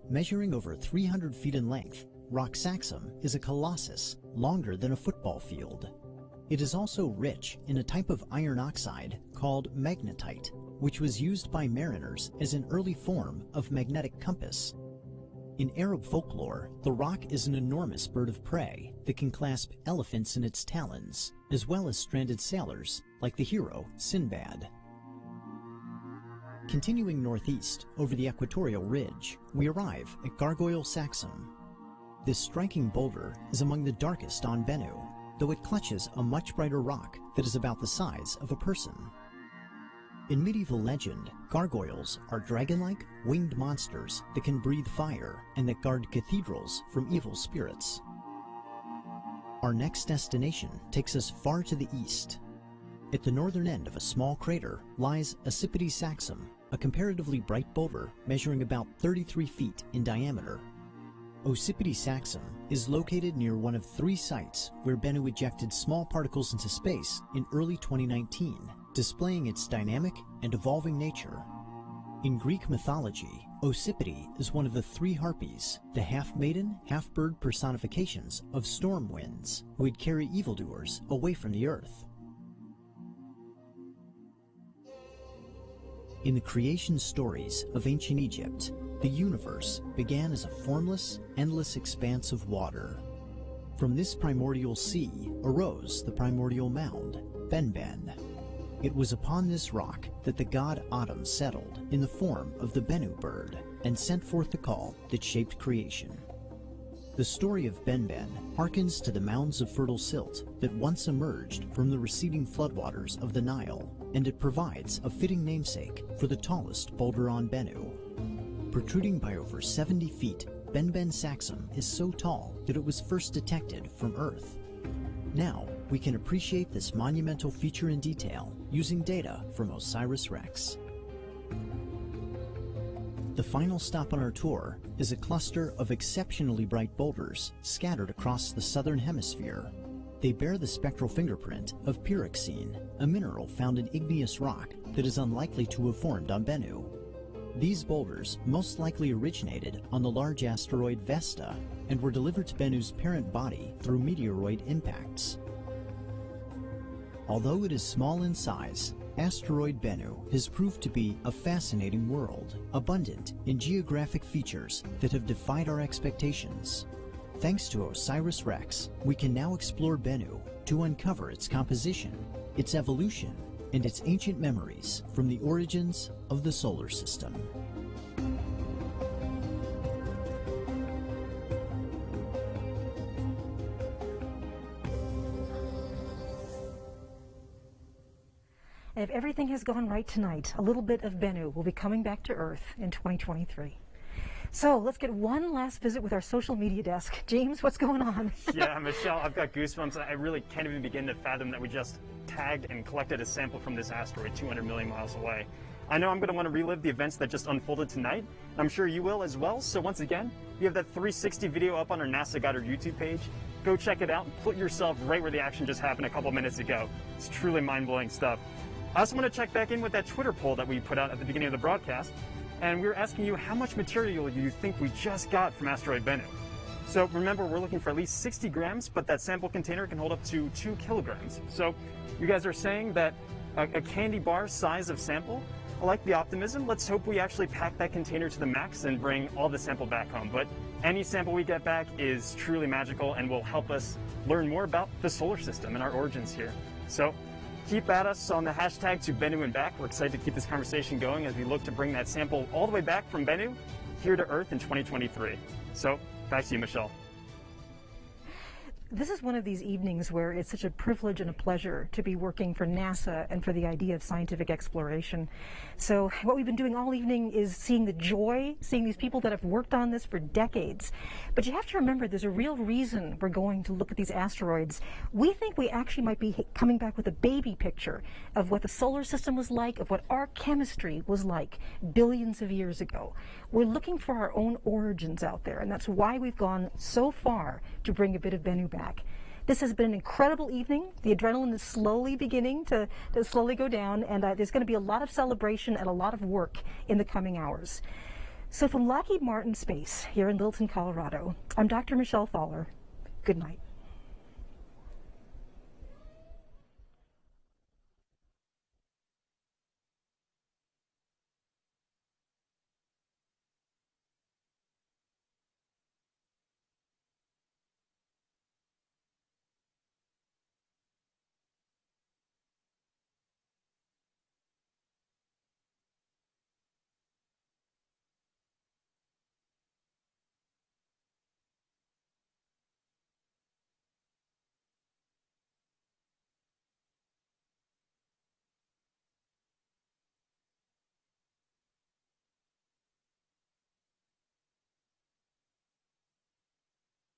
Measuring over 300 feet in length, rock Saxum is a colossus longer than a football field. It is also rich in a type of iron oxide called magnetite, which was used by mariners as an early form of magnetic compass. In Arab folklore, the rock is an enormous bird of prey that can clasp elephants in its talons, as well as stranded sailors like the hero Sinbad. Continuing northeast over the equatorial ridge, we arrive at Gargoyle Saxum. This striking boulder is among the darkest on Bennu, though it clutches a much brighter rock that is about the size of a person. In medieval legend, gargoyles are dragon-like, winged monsters that can breathe fire and that guard cathedrals from evil spirits. Our next destination takes us far to the east. At the northern end of a small crater lies Ocypity Saxum, a comparatively bright boulder measuring about 33 feet in diameter. Ocypity Saxum is located near one of 3 sites where Bennu ejected small particles into space in early 2019, displaying its dynamic and evolving nature. In Greek mythology, Ocypity is one of the 3 harpies, the half-maiden, half-bird personifications of storm winds, who would carry evildoers away from the earth. In the creation stories of ancient Egypt, the universe began as a formless, endless expanse of water. From this primordial sea arose the primordial mound, Benben. It was upon this rock that the god Atum settled in the form of the Bennu bird and sent forth the call that shaped creation. The story of Benben harkens to the mounds of fertile silt that once emerged from the receding floodwaters of the Nile, and it provides a fitting namesake for the tallest boulder on Bennu. Protruding by over 70 feet, Benben Saxum is so tall that it was first detected from Earth. Now, we can appreciate this monumental feature in detail using data from OSIRIS-REx. The final stop on our tour is a cluster of exceptionally bright boulders scattered across the southern hemisphere. They bear the spectral fingerprint of pyroxene, a mineral found in igneous rock that is unlikely to have formed on Bennu. These boulders most likely originated on the large asteroid Vesta and were delivered to Bennu's parent body through meteoroid impacts. Although it is small in size, Asteroid Bennu has proved to be a fascinating world, abundant in geographic features that have defied our expectations. Thanks to OSIRIS-REx, we can now explore Bennu to uncover its composition, its evolution, and its ancient memories from the origins of the solar system. And if everything has gone right tonight, a little bit of Bennu will be coming back to Earth in 2023. So let's get one last visit with our social media desk. James, what's going on? Yeah, Michelle, I've got goosebumps. I really can't even begin to fathom that we just tagged and collected a sample from this asteroid 200 million miles away. I know I'm going to want to relive the events that just unfolded tonight. I'm sure you will as well. So once again, we have that 360 video up on our NASA Goddard YouTube page. Go check it out and put yourself right where the action just happened a couple minutes ago. It's truly mind-blowing stuff. I also want to check back in with that Twitter poll that we put out at the beginning of the broadcast. And we were asking you how much material you think we just got from Asteroid Bennu. So remember, we're looking for at least 60 grams, but that sample container can hold up to 2 kilograms. So you guys are saying that a candy bar size of sample? I like the optimism. Let's hope we actually pack that container to the max and bring all the sample back home. But any sample we get back is truly magical and will help us learn more about the solar system and our origins here. So keep at us on the hashtag to Bennu and back. We're excited to keep this conversation going as we look to bring that sample all the way back from Bennu here to Earth in 2023. So back to you, Michelle. This is one of these evenings where it's such a privilege and a pleasure to be working for NASA and for the idea of scientific exploration. So what we've been doing all evening is seeing the joy, seeing these people that have worked on this for decades. But you have to remember there's a real reason we're going to look at these asteroids. We think we actually might be coming back with a baby picture of what the solar system was like, of what our chemistry was like billions of years ago. We're looking for our own origins out there, and that's why we've gone so far to bring a bit of Bennu back. This has been an incredible evening. The adrenaline is slowly beginning to slowly go down, and there's going to be a lot of celebration and a lot of work in the coming hours. So from Lockheed Martin Space here in Littleton, Colorado, I'm Dr. Michelle Thaler. Good night.